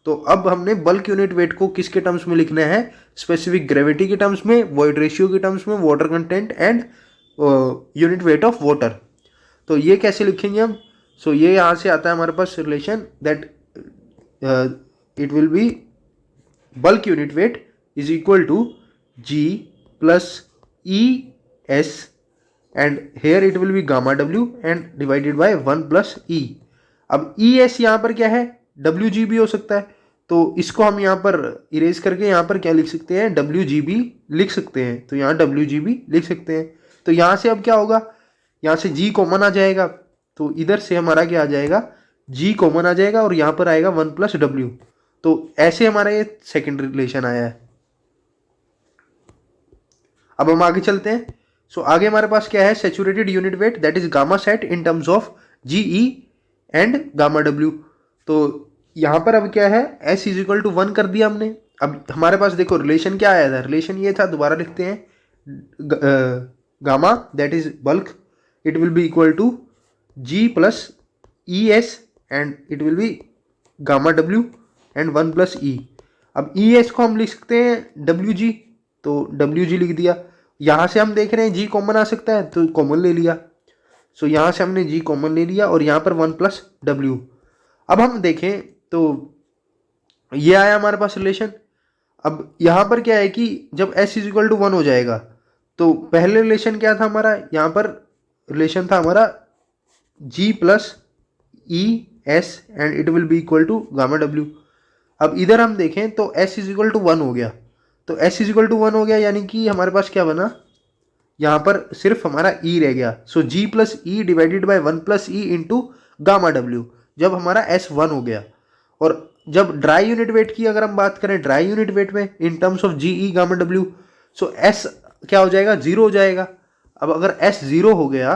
तो अब हमने बल्क यूनिट वेट को किसके टर्म्स में लिखना है? स्पेसिफिक ग्रेविटी के टर्म्स में, वॉइड रेशियो के टर्म्स में, water content and unit weight of water. तो ये कैसे लिखेंगे हम? सो ये यहाँ से आता है हमारे पास relation that it will be bulk unit weight is equal to G plus E S, and here it will be gamma डब्ल्यू and divided by 1 plus e. अब ई एस यहाँ पर क्या है? डब्ल्यू जी भी हो सकता है, तो इसको हम यहाँ पर इरेज करके यहाँ पर क्या लिख सकते हैं? डब्ल्यू जी बी लिख सकते हैं। तो यहाँ डब्ल्यू जी बी लिख सकते हैं। तो यहाँ से अब क्या होगा? यहाँ से जी कॉमन आ जाएगा, तो इधर से हमारा क्या आ जाएगा? जी कॉमन आ जाएगा और यहाँ पर आएगा 1 प्लस डब्ल्यू। तो ऐसे हमारा ये सेकेंड रिलेशन आया है। अब हम आगे चलते हैं। सो आगे हमारे पास क्या है? Saturated unit weight that is gamma sat in terms of G E and gamma W. तो यहाँ पर अब क्या है? एस इज इक्वल टू 1 कर दिया हमने। अब हमारे पास देखो रिलेशन क्या आया था? रिलेशन ये था, दोबारा लिखते हैं, gamma that is bulk, it will be equal to G plus E S and it will be gamma डब्ल्यू एंड 1 प्लस ई। अब ई एस को हम लिख सकते हैं डब्ल्यू जी, तो डब्ल्यू जी लिख दिया। यहाँ से हम देख रहे हैं जी कॉमन आ सकता है, तो कॉमन ले लिया। सो यहाँ से हमने जी कॉमन ले लिया और यहाँ पर 1 प्लस डब्ल्यू। अब हम देखें तो ये आया हमारे पास रिलेशन। अब यहाँ पर क्या है कि जब s इज इक्वल टू 1 हो जाएगा, तो पहले रिलेशन क्या था हमारा? यहाँ पर रिलेशन था हमारा g plus E S and it will be equal to gamma W. अब इधर हम देखें तो s इज इक्वल टू 1 हो गया, तो s इज इक्वल टू 1 हो गया, यानी कि हमारे पास क्या बना? यहाँ पर सिर्फ हमारा e रह गया। सो g plus e divided by 1 plus e into gamma W, जब हमारा s 1 हो गया। और जब ड्राई यूनिट वेट की अगर हम बात करें, ड्राई यूनिट वेट में in terms of G E gamma W, so s क्या हो जाएगा? 0 हो जाएगा। अब अगर s 0 हो गया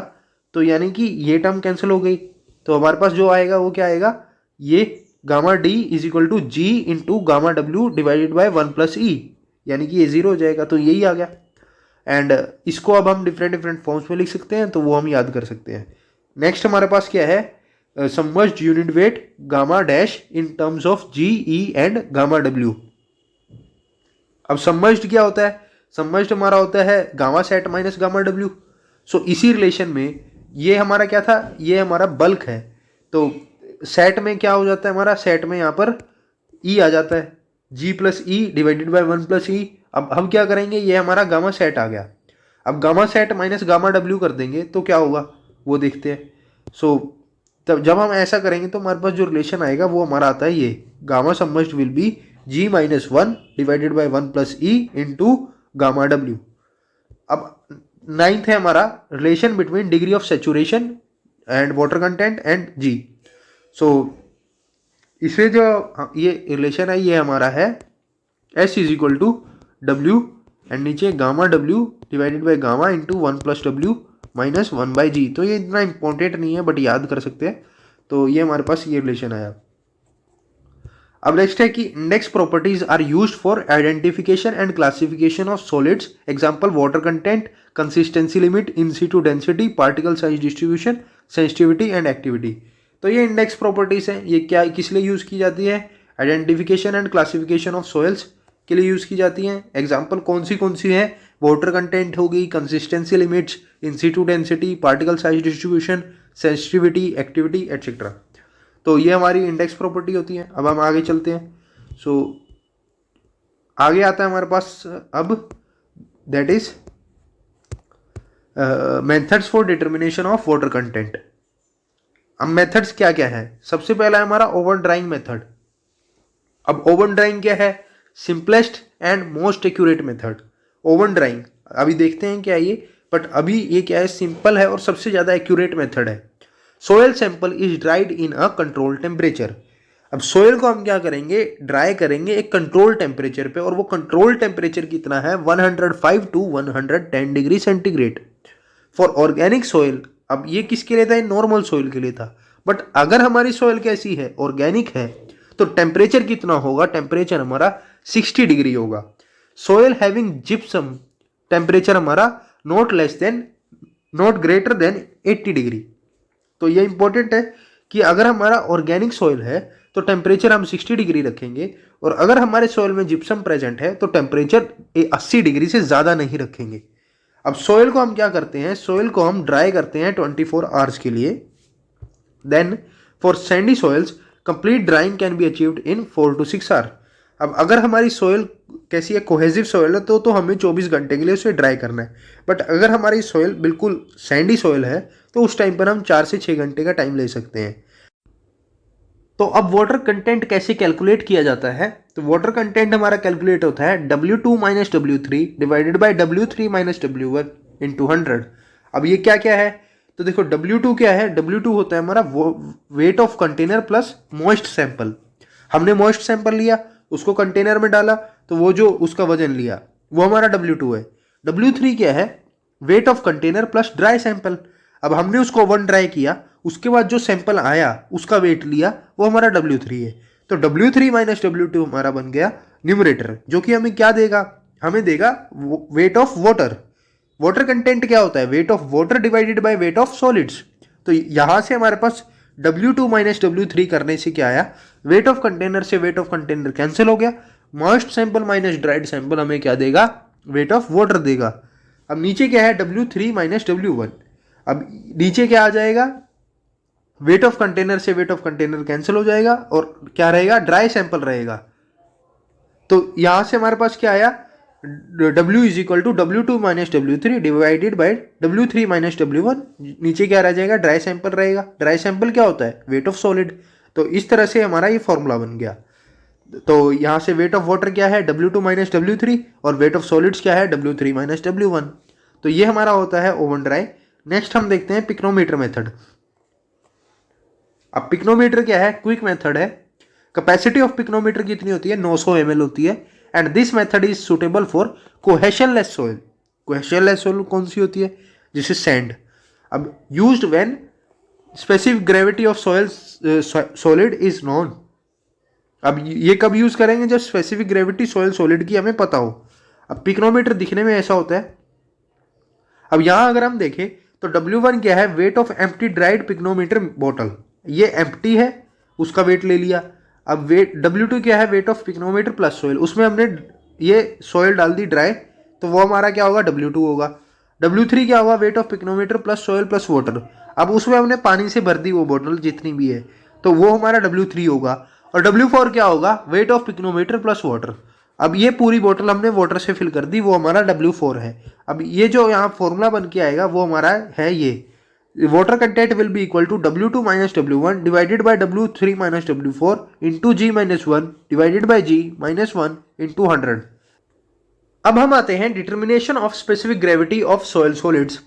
तो यानी कि ये टर्म कैंसिल हो गई, तो हमारे पास जो आएगा वो क्या आएगा? ये gamma D is equal to G into gamma डब्ल्यू डिवाइडेड बाई 1 प्लस ई, यानी कि ये 0 हो जाएगा। तो यही आ गया। एंड इसको अब हम डिफरेंट फॉर्म्स में लिख सकते हैं, तो वो हम याद कर सकते हैं। नेक्स्ट हमारे पास क्या है? Submerged unit weight gamma dash in terms of G E and gamma W. अब सबमर्ज्ड क्या होता है? सबमर्ज्ड हमारा होता है gamma sat minus gamma W. So इसी रिलेशन में ये हमारा क्या था? ये हमारा बल्क है। तो सेट में क्या हो जाता है हमारा? सेट में यहाँ पर ई आ जाता है, G plus e divided by 1 plus e. अब हम क्या करेंगे? ये हमारा गामा सेट आ गया। अब gamma sat minus gamma W कर देंगे तो क्या होगा वो देखते हैं। सो तब जब हम ऐसा करेंगे तो हमारे पास जो रिलेशन आएगा वो हमारा आता है ये, gamma submerged will be G minus 1 divided by 1 plus e into gamma W. अब नाइन्थ है हमारा relation between degree of saturation and water content and G. So इसे जो ये रिलेशन है ये हमारा है s इज इक्वल टू डब्ल्यू एंड नीचे गामा डब्ल्यू divided by gamma into 1 plus डब्ल्यू माइनस 1 बाई जी। तो ये इतना इंपॉर्टेंट नहीं है बट याद कर सकते हैं। तो ये हमारे पास ये रिलेशन आया। अब नेक्स्ट है कि index properties are used for identification and classification of solids. Example water content, consistency limit, in situ density, particle size distribution, sensitivity and activity. तो ये इंडेक्स प्रॉपर्टीज हैं। ये क्या किस लिए यूज़ की जाती है? Identification and classification of soils के लिए यूज़ की जाती हैं। एग्जाम्पल कौन सी है? वाटर कंटेंट होगी, consistency limits, in situ density, particle size distribution, sensitivity, activity etcetera. तो ये हमारी इंडेक्स प्रॉपर्टी होती है। अब हम आगे चलते हैं। सो आगे आता है हमारे पास अब that is methods for determination of water content. अब मेथड्स क्या क्या है? सबसे पहला है हमारा ओवन ड्राइंग मेथड। अब ओवन ड्राइंग क्या है? Simplest and most accurate method. Oven drawing अभी देखते हैं क्या ये, बट अभी ये क्या है? सिंपल है और सबसे ज़्यादा एक्यूरेट मेथड है। Soil sample is dried in a control temperature. अब सोयल को हम क्या करेंगे, ड्राई करेंगे एक कंट्रोल टेम्परेचर पे, और वो कंट्रोल टेम्परेचर कितना है 105 to 110 degree centigrade for organic soil. अब ये किसके लिए था, नॉर्मल सोयल के लिए था। बट अगर हमारी सोयल कैसी है, ऑर्गेनिक है, तो टेम्परेचर कितना होगा, टेम्परेचर हमारा 60 डिग्री होगा। सोयल हैविंग जिप्सम, टेम्परेचर हमारा नॉट ग्रेटर देन 80 डिग्री। तो ये इंपॉर्टेंट है कि अगर हमारा ऑर्गेनिक सोयल है तो टेम्परेचर हम 60 डिग्री रखेंगे, और अगर हमारे सोयल में जिप्सम प्रेजेंट है तो टेम्परेचर 80 डिग्री से ज़्यादा नहीं रखेंगे। अब सोयल को हम क्या करते हैं, सोयल को हम ड्राई करते हैं 24 आवर्स के लिए। Then for sandy soils complete drying can be achieved in 4 to 6 hour. अब अगर हमारी सोयल कैसी है, कोहेसिव सोयल है, तो हमें 24 घंटे के लिए उसे ड्राई करना है। बट अगर हमारी सोयल बिल्कुल सैंडी सोयल है तो उस टाइम पर हम 4 से 6 घंटे का टाइम ले सकते हैं। तो अब वाटर कंटेंट कैसे कैलकुलेट किया जाता है, तो वाटर कंटेंट हमारा कैलकुलेट होता है W2 minus W3 divided by W3 minus W1 into 100। अब ये क्या क्या है, तो देखो W2 क्या है, W2 होता है हमारा weight of container plus moist sample. हमने मॉइस्ट सैंपल लिया, उसको कंटेनर में डाला, तो वो जो उसका वजन लिया वो हमारा W2 है। W3 क्या है, weight of container plus dry sample. अब हमने उसको ओवन ड्राई किया, उसके बाद जो सैंपल आया उसका वेट लिया, वो हमारा W3 है। तो W3 माइनस W2 हमारा बन गया न्यूमरेटर, जो कि हमें क्या देगा, हमें देगा wait of water. Water content क्या होता है, weight of water divided by weight of solids. तो यहाँ से हमारे पास W2 माइनस W3 करने से क्या आया, वेट ऑफ कंटेनर से वेट ऑफ कंटेनर कैंसिल हो गया, moist sample minus dried sample हमें क्या देगा, वेट ऑफ वाटर देगा। अब नीचे क्या है, W3 माइनस W1। अब नीचे क्या आ जाएगा, वेट ऑफ कंटेनर से वेट ऑफ कंटेनर कैंसिल हो जाएगा, और क्या रहेगा, ड्राई सैंपल रहेगा। तो यहां से हमारे पास क्या आया, W is equal to W2 minus W3 divided by W3 minus W1। नीचे क्या रह जाएगा, ड्राई सैंपल रहेगा। ड्राई सैंपल क्या होता है, वेट ऑफ सॉलिड। तो इस तरह से हमारा ये फॉर्मूला बन गया। तो यहाँ से वेट ऑफ वाटर क्या है, W2 माइनस W3, और वेट ऑफ सॉलिड्स क्या है, W3 माइनस W1। तो ये हमारा होता है ओवन ड्राई। नेक्स्ट हम देखते हैं पिक्नोमीटर मेथड। अब पिक्नोमीटर क्या है, क्विक मेथड है। कैपेसिटी ऑफ पिक्नोमीटर कितनी होती है, 900 ml होती है। And this method is suitable for cohesionless soil. Cohesionless soil कौन सी होती है, जिसे सैंड। अब used when specific gravity of soil solid is known. अब ये कब यूज करेंगे, जब स्पेसिफिक ग्रेविटी सोइल सॉलिड की हमें पता हो। अब पिक्नोमीटर दिखने में ऐसा होता है। अब यहां अगर हम देखें तो W1 क्या है, weight of empty dried pycnometer bottle. ये एम्प्टी है, उसका वेट ले लिया। अब वेट W2 क्या है, weight of pycnometer plus soil. उसमें हमने ये सोइल डाल दी ड्राई, तो वो हमारा क्या होगा, W2 होगा। W3 क्या होगा, wait of pycnometer plus soil plus water. अब उसमें हमने पानी से भर दी वो बोतल जितनी भी है, तो वो हमारा W3 होगा। और W4 क्या होगा, wait of pycnometer plus water. अब ये पूरी बोतल हमने वाटर से फिल कर दी, वो हमारा W4 है। अब ये जो यहाँ फॉर्मूला बन के आएगा वो हमारा है ये, water content will be equal to W2 minus W1 divided by W3 minus W4 into G minus 1 divided by G minus 1 into 100। अब हम आते हैं determination of specific gravity of soil solids.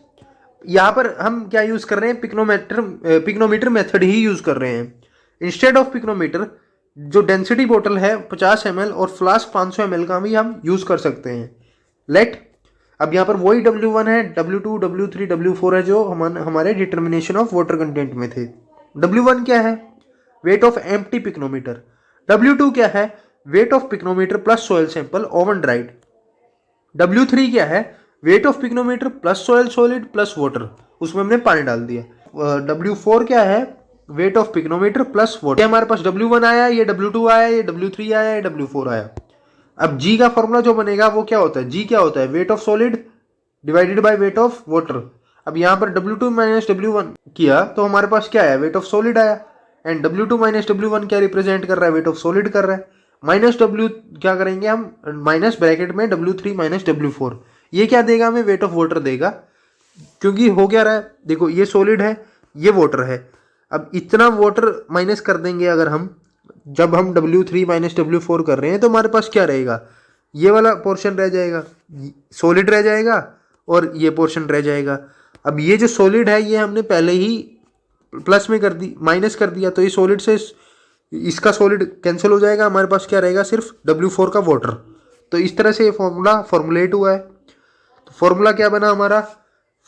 यहाँ पर हम क्या यूज कर रहे हैं, पिक्नोमीटर मेथड ही यूज कर रहे हैं। इंस्टेड ऑफ पिक्नोमीटर जो डेंसिटी बोतल है 50 ml और फ्लास्क 500 ml का भी हम यूज कर सकते हैं। लेट अब यहाँ पर वही W1 है, W2, W3, W4 है जो हमारे डिटर्मिनेशन ऑफ वाटर कंटेंट में थे। W1 क्या है, weight of empty pycnometer. W2 क्या है, weight of pycnometer plus soil sample oven dried. W3 क्या है, weight of pycnometer plus soil solid plus water, उसमें हमने पानी डाल दिया। W4 क्या है, weight of pycnometer plus water. हमारे पास W1 आया, ये W2 आया, ये W3 आया, ये W4 आया। अब G का फॉर्मूला जो बनेगा वो क्या होता है, G क्या होता है, weight of solid divided by weight of water. अब यहाँ पर W2 माइनस W1 किया तो हमारे पास क्या आया, वेट ऑफ सॉलिड आया। एंड W2 माइनस W1 क्या रिप्रेजेंट कर रहा है, वेट ऑफ सॉलिड कर रहा है। माइनस W क्या करेंगे हम, माइनस ब्रैकेट में W3 माइनस W4, ये क्या देगा हमें, वेट ऑफ वाटर देगा। क्योंकि हो क्या रहा है, देखो ये सॉलिड है, ये वाटर है। अब इतना वाटर माइनस कर देंगे अगर हम, जब हम W3 माइनस W4 कर रहे हैं, तो हमारे पास क्या रहेगा, ये वाला पोर्शन रह जाएगा, सॉलिड रह जाएगा, और ये पोर्शन रह जाएगा। अब ये जो सॉलिड है ये हमने पहले ही प्लस में कर दी, माइनस कर दिया, तो ये सॉलिड से इसका सॉलिड कैंसिल हो जाएगा, हमारे पास क्या रहेगा, सिर्फ W4 का वाटर। तो इस तरह से ये फॉर्मूला फॉर्मुलेट हुआ है। तो फॉर्मूला क्या बना हमारा,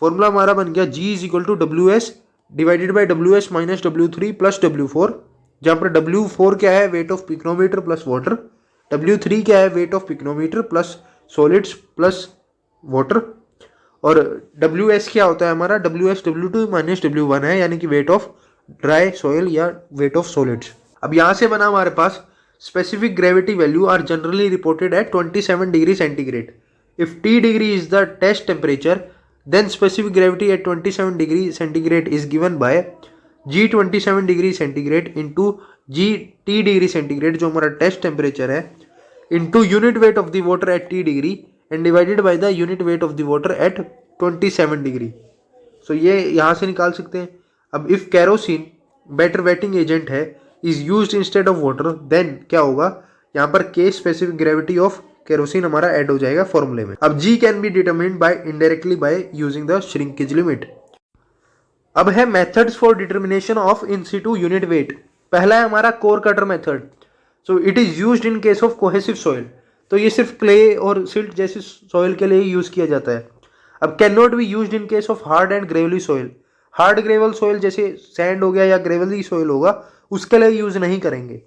फॉर्मूला हमारा बन गया G is equal to WS divided by WS minus W3 plus W4, जहाँ पर W4 क्या है, weight of pycnometer plus water, W3 क्या है, weight of pycnometer plus solids plus water, और WS क्या होता है हमारा, WS W2 माइनस W1 है, यानी कि वेट ऑफ ड्राई सॉइल या वेट ऑफ सॉलिड्स। अब यहाँ से बना हमारे पास specific gravity value are generally reported at 27 degree centigrade. If T degree is the test temperature, then specific gravity at 27 degree centigrade is given by G 27 degree centigrade into G T degree centigrade, जो हमारा test temperature है, into unit weight of the water at T degree and divided by the unit weight of the water at 27 degree। so ये यहाँ से निकाल सकते हैं। अब if kerosene better wetting agent है is used instead of water, then क्या होगा, यहाँ पर K specific gravity of kerosene हमारा ऐड हो जाएगा फॉर्मूले में। अब G can be determined bye indirectly by using the shrinkage limit. अब है methods for determination of in Situ unit weight. पहला है हमारा core cutter method. So it is used in case of cohesive soil. तो ये सिर्फ क्ले और silt जैसी सॉइल के लिए ही यूज किया जाता है। अब can not be used in case of hard and Gravely soil. Hard gravel soil जैसे सैंड हो गया या ग्रेवली सॉइल होगा, उसके लिए यूज नहीं करेंगे।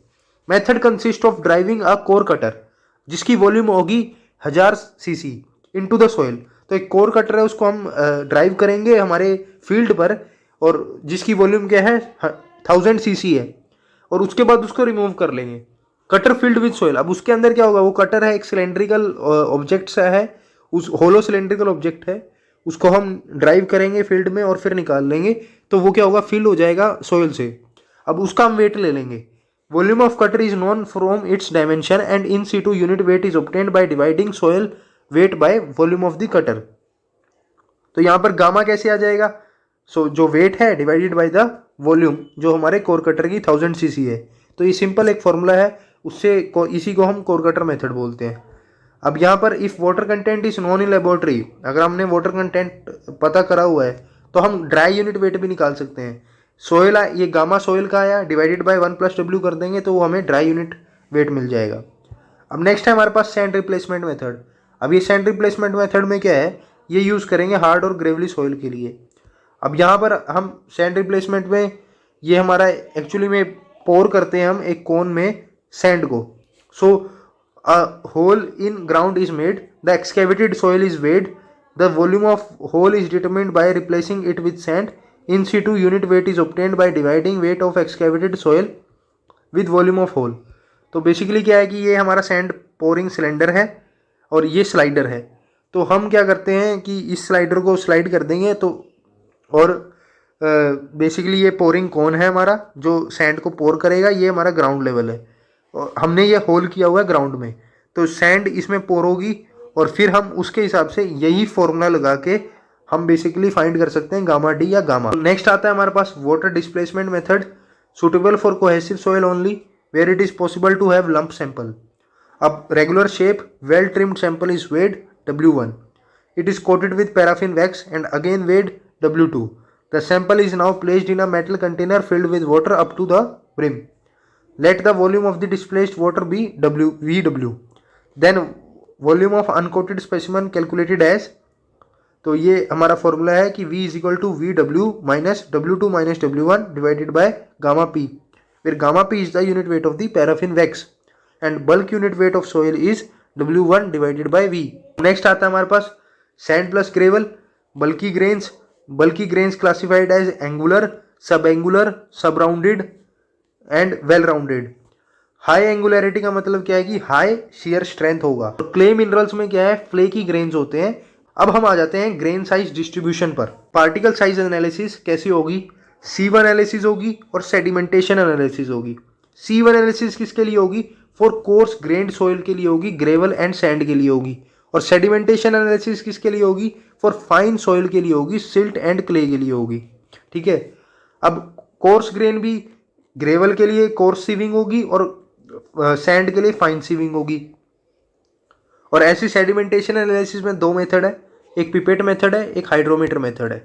Method consist of driving a core cutter जिसकी वॉल्यूम होगी 1000 cc इनटू द सॉइल। तो एक कोर कटर है, उसको हम ड्राइव करेंगे हमारे फील्ड पर, और जिसकी वॉल्यूम क्या है 1000 cc है, और उसके बाद उसको रिमूव कर लेंगे। Cutter field with soil. अब उसके अंदर क्या होगा, वो कटर है एक सिलेंड्रिकल ऑब्जेक्ट सा है, उस होलो सिलेंड्रिकल ऑब्जेक्ट है, उसको हम ड्राइव करेंगे फील्ड में और फिर निकाल लेंगे। तो वो क्या होगा, फिल हो जाएगा सॉइल से। अब उसका हम वेट ले लेंगे। Volume of cutter is known from its dimension and in situ unit weight is obtained by dividing soil weight by volume of the cutter। तो यहाँ पर गामा कैसे आ जाएगा, जो वेट है डिवाइडेड बाय द वॉल्यूम जो हमारे कोर कटर की 1000 cc है। तो ये सिंपल एक फॉर्मूला है, उससे इसी को हम कोर कटर मेथड बोलते हैं। अब यहाँ पर if water content is non in laboratory, अगर हमने वाटर कंटेंट पता करा हुआ है तो हम ड्राई यूनिट वेट भी निकाल सकते हैं। सोयल ये गामा सोयल का आया, डिवाइडेड बाय 1 + W कर देंगे तो वो हमें ड्राई यूनिट वेट मिल जाएगा। अब नेक्स्ट है हमारे पास सैंड रिप्लेसमेंट मेथड। अब ये सैंड रिप्लेसमेंट मेथड में क्या है, ये यूज़ करेंगे हार्ड और ग्रेवली सॉइल के लिए। अब यहाँ पर हम सैंड रिप्लेसमेंट में ये हमारा एक्चुअली में पोर करते हैं हम एक कोन में सैंड को। So a hole in ground is made, the excavated soil is weighed, the volume of hole is determined by replacing it with sand, in situ unit weight is obtained by dividing weight of excavated soil with volume of hole। तो basically क्या है कि ये हमारा sand pouring cylinder है और ये slider है। तो हम क्या करते हैं कि इस स्लाइडर को स्लाइड कर देंगे तो, और बेसिकली ये पोरिंग कौन है हमारा जो सैंड को पोर करेगा, ये हमारा ग्राउंड लेवल है और हमने ये होल किया हुआ है ग्राउंड में। तो सैंड इसमें पोर होगी और फिर हम उसके हिसाब से यही फॉर्मूला लगा के हम बेसिकली फाइंड कर सकते हैं गामा डी या गामा। नेक्स्ट आता है हमारे पास water displacement method, suitable for cohesive soil only where it is possible to have lump sample. अब regular shape well trimmed sample is weighed W1, it is coated with paraffin wax and again weighed W2। The sample is now placed in a metal container filled with water up to the brim. Let the volume of the displaced water be VW, then volume of uncoated specimen calculated as. तो ये हमारा formula है कि V is equal to VW minus W2 minus W1 divided by gamma P, फिर gamma P is the unit weight of the paraffin wax and bulk unit weight of soil is W1 divided by V। Next आता है हमारे पास sand plus gravel, bulky grains classified as angular, sub angular, sub rounded and well rounded. High angularity का मतलब क्या है कि high shear strength होगा। तो क्ले मिनरल्स में क्या है, फ्लेकी ग्रेन्स होते हैं। अब हम आ जाते हैं ग्रेन साइज डिस्ट्रीब्यूशन पर। पार्टिकल साइज एनालिसिस कैसी होगी, C1 एनालिसिस होगी और सेडिमेंटेशन एनालिसिस होगी। C1 एनालिसिस किसके लिए होगी, फॉर कोर्स ग्रेन्ड सॉइल के लिए होगी, ग्रेवल एंड सैंड के लिए होगी। और सेडिमेंटेशन एनालिसिस किसके लिए होगी, फॉर फाइन सॉइल के लिए होगी, सिल्ट एंड क्ले के लिए होगी। ठीक है। अब कोर्स ग्रेन भी ग्रेवल के लिए कोर्स सीविंग होगी और सैंड के लिए फाइन सीविंग होगी। और ऐसी सेडिमेंटेशन एनालिसिस में दो मेथड है, एक पिपेट मेथड है, एक हाइड्रोमीटर मेथड है।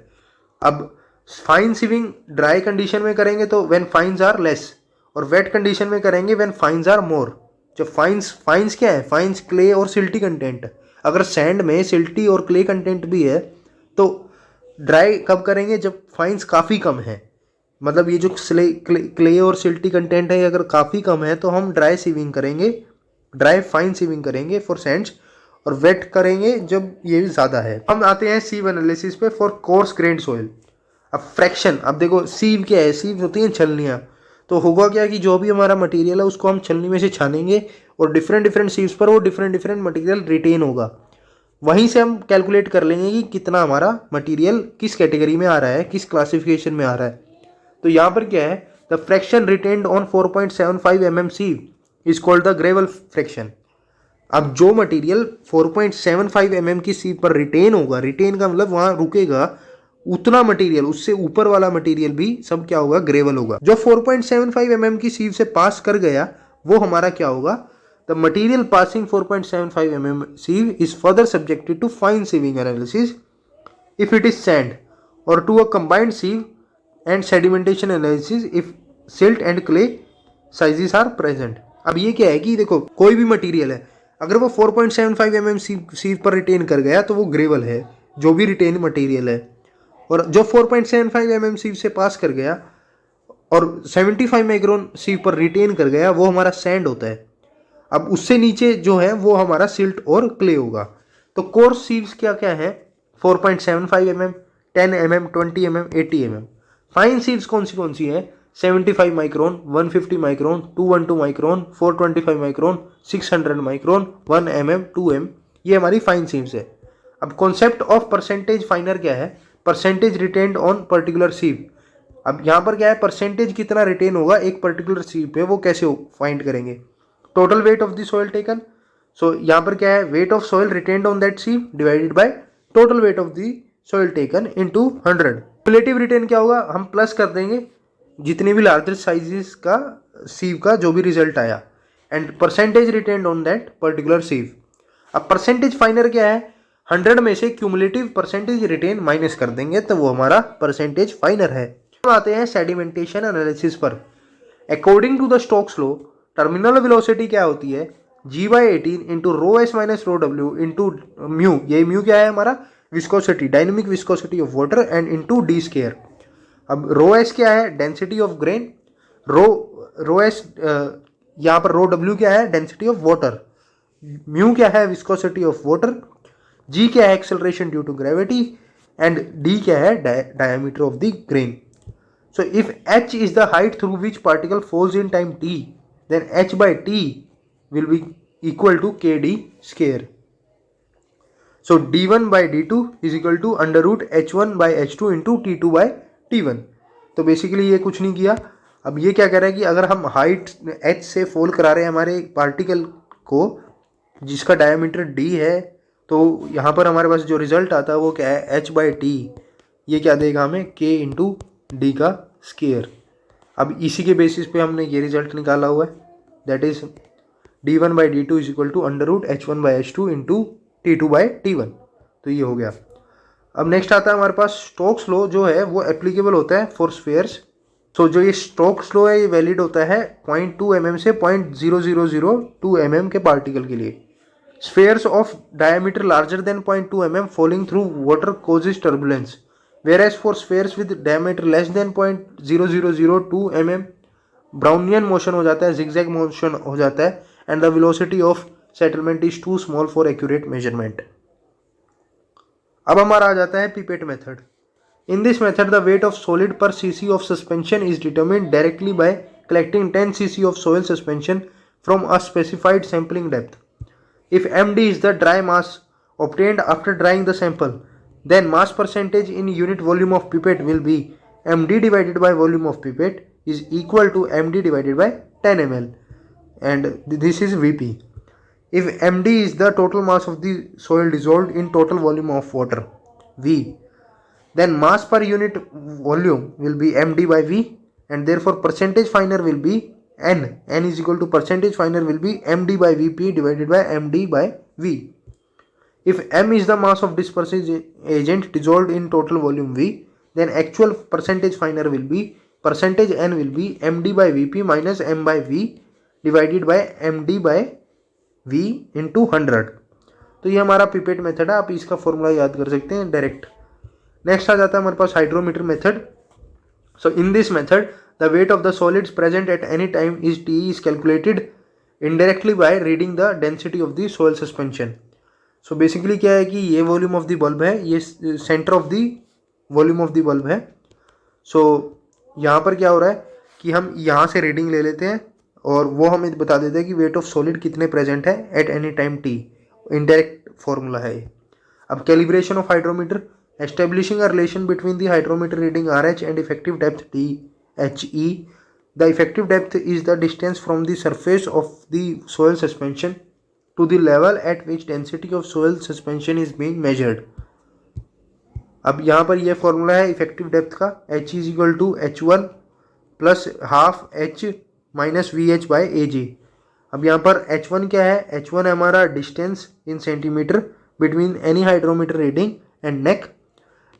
अब फाइन सीविंग ड्राई कंडीशन में करेंगे तो व्हेन फाइन्स आर लेस, और वेट कंडीशन में करेंगे व्हेन फाइन्स आर मोर। जब फाइन्स क्या है, फाइन्स क्ले और सिल्टी कंटेंट। अगर सैंड में सिल्टी और क्ले कंटेंट भी है तो ड्राई कब करेंगे, जब फाइन्स काफ़ी कम है। मतलब ये जो क्ले और सिल्टी कंटेंट है अगर काफ़ी कम है तो हम ड्राई सीविंग करेंगे, ड्राई फाइन सीविंग करेंगे फॉर सैंड्स, और वेट करेंगे जब ये ज़्यादा है। हम आते हैं सीव एनालिसिस पे फॉर कोर्स ग्रेन्ड सोइल। अब फ्रैक्शन, अब देखो सीव क्या है, सीव होती हैं छलनियाँ। तो होगा क्या कि जो भी हमारा मटेरियल है उसको हम छलनी में से छानेंगे और डिफरेंट डिफरेंट सीव्स पर वो डिफरेंट डिफरेंट मटेरियल रिटेन होगा। वहीं से हम कैलकुलेट कर लेंगे कि कितना हमारा मटेरियल किस कैटेगरी में आ रहा है, किस क्लासिफिकेशन में आ रहा है। तो यहाँ पर क्या है, the fraction retained on 4.75 mm sieve is called the gravel fraction. अब जो मटेरियल 4.75 mm की सीव पर रिटेन होगा, रिटेन का मतलब वहाँ रुकेगा, उतना मटेरियल, उससे ऊपर वाला मटेरियल भी सब क्या होगा, ग्रेवल होगा। जो 4.75 mm की सीव से पास कर गया वो हमारा क्या होगा, the material passing 4.75 mm sieve is further subjected to fine sieving analysis if it is sand, or to a combined sieve and sedimentation analysis if silt and clay sizes are present। अब ये क्या है कि देखो कोई भी material है अगर वो 4.75 mm सीव पर रिटेन कर गया तो वो ग्रेवल है, जो भी रिटेन मटेरियल है। और जो 4.75 mm सीव से पास कर गया और 75 माइक्रोन सीव पर रिटेन कर गया वो हमारा सैंड होता है। अब उससे नीचे जो है वो हमारा सिल्ट और क्ले होगा। तो कोर्स सीव्स क्या क्या है, 4.75 mm, 10 mm, 20 mm, 80 mm। Fine sieves कौन सी है, 75 micron, 150 micron, 212 micron, 425 micron, 600 micron, 1 mm, 2 mm, ये हमारी फाइन सीव्स है। अब कॉन्सेप्ट ऑफ परसेंटेज फाइनर क्या है, percentage retained on particular sieve. अब यहाँ पर क्या है, परसेंटेज कितना रिटेन होगा एक पर्टिकुलर सीव पे, वो कैसे फाइंड करेंगे, total weight of the soil taken. So यहाँ पर क्या है, weight of soil retained on that sieve divided by total weight of the soil taken into 100। Relative retain क्या होगा, हम प्लस कर देंगे जितनी भी लार्जर साइजेस का सीव का जो भी रिजल्ट आया, and percentage retained on that particular sieve. अब परसेंटेज फाइनर क्या है, 100 में से क्यूमुलेटिव परसेंटेज रिटेन माइनस कर देंगे तो वो हमारा परसेंटेज फाइनर है। हम आते हैं सेडिमेंटेशन एनालिसिस पर। According to the Stokes law terminal velocity क्या होती है, G/18 into rho S minus rho W into mu. ये म्यू क्या है हमारा, viscosity, dynamic viscosity of water, and into D square. अब रो एस क्या है, density of grain, rho S यहाँ पर रो डब्ल्यू क्या है, डेंसिटी ऑफ वाटर, म्यू क्या है, विस्कोसिटी ऑफ वाटर, जी क्या है, acceleration due to gravity, and D क्या है, diameter of the grain. So if h is the height through which particle falls in time t, then h/t will be equal to kd square. So d1/d2 is equal to under root h1/h2 into t2/t1। तो basically ये कुछ नहीं किया। अब ये क्या कह रहा है कि अगर हम हाइट h से फॉल करा रहे हैं हमारे पार्टिकल को जिसका डायमीटर d है, तो यहाँ पर हमारे पास जो रिजल्ट आता है वो क्या है, h/t। ये क्या देगा हमें, k इंटू डी का स्केयर। अब इसी के बेसिस पे हमने ये रिजल्ट निकाला हुआ है, that is d1/d2 is equal to under root h1/h2 into t2/t1। तो ये हो गया। अब नेक्स्ट आता है हमारे पास स्टोक्स लॉ, जो है वो एप्लीकेबल होता है फॉर स्फेयर्स। सो जो ये स्टोक्स लॉ है ये वैलिड होता है 0.2 mm से 0.0002 mm के पार्टिकल के लिए। Spheres of diameter larger than 0.2 mm falling through water causes turbulence, whereas for spheres with diameter less than 0.0002 mm Brownian motion हो जाता है, zigzag मोशन हो जाता है, and the velocity of settlement is too small for accurate measurement। अब हमारा आ जाता है pipette method. In this method the weight of solid per cc of suspension is determined directly by collecting 10 cc of soil suspension from a specified sampling depth. If md is the dry mass obtained after drying the sample, then mass percentage in unit volume of pipette will be md divided by volume of pipette is equal to md divided by 10 ml, and this is Vp. If md is the total mass of the soil dissolved in total volume of water V, then mass per unit volume will be md by V, and therefore percentage finer will be n is equal to percentage finer will be md by Vp divided by md by V. If m is the mass of dispersive agent dissolved in total volume V, then actual percentage finer will be percentage n will be md by vp minus m by v divided by md by v into 100। तो ये हमारा pipette method है, आप इसका formula याद कर सकते हैं डायरेक्ट। नेक्स्ट आ जाता है हमारे पास hydrometer method. So in this method the weight of the solids present at any time is T is calculated indirectly by reading the density of the soil suspension. So basically क्या है कि ये volume of the bulb है, ये centre of the volume of the bulb है। सो यहाँ पर क्या हो रहा है कि हम यहाँ से रीडिंग ले लेते हैं और वो हमें बता देता है कि वेट ऑफ सॉलिड कितने प्रेजेंट है at any time T. Indirect formula है ये। अब calibration of hydrometer, establishing a relation between the hydrometer reading RH and effective depth DHE। The effective depth is the distance from the surface of the soil suspension to the level at which density of soil suspension is being measured. अब यहाँ पर यह formula है effective depth का, H is equal to H1 plus half H minus VH by AG। अब यहाँ पर H1 क्या है, H1 है हमारा distance in centimetre between any hydrometer reading and neck.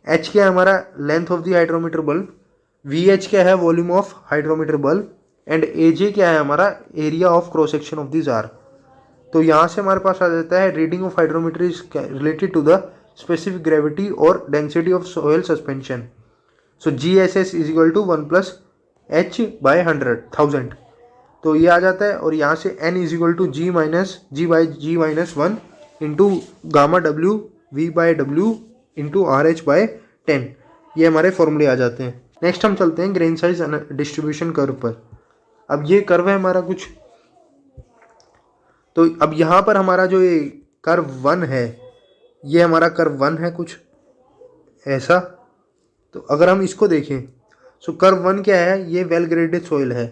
H क्या है हमारा length of the hydrometer bulb. VH क्या है volume of hydrometer bulb and AJ क्या है हमारा area of cross section of the jar. तो यहाँ से हमारे पास आ जाता है reading of hydrometer is related to the specific gravity और density of soil suspension. So GSS is equal to 1 plus H by 100,000। तो ये आ जाता है और यहाँ से n is equal to G by G minus 1 into gamma W V by W into RH by 10। ये हमारे फॉर्मूले आ जाते हैं। नेक्स्ट हम चलते हैं ग्रेन साइज डिस्ट्रीब्यूशन कर्व पर। अब ये कर्व है हमारा कुछ, तो अब यहाँ पर हमारा जो ये कर्व 1 है, ये हमारा कर्व 1 है कुछ ऐसा। तो अगर हम इसको देखें, सो कर्व 1 क्या है, ये वेल ग्रेडेड सॉइल है,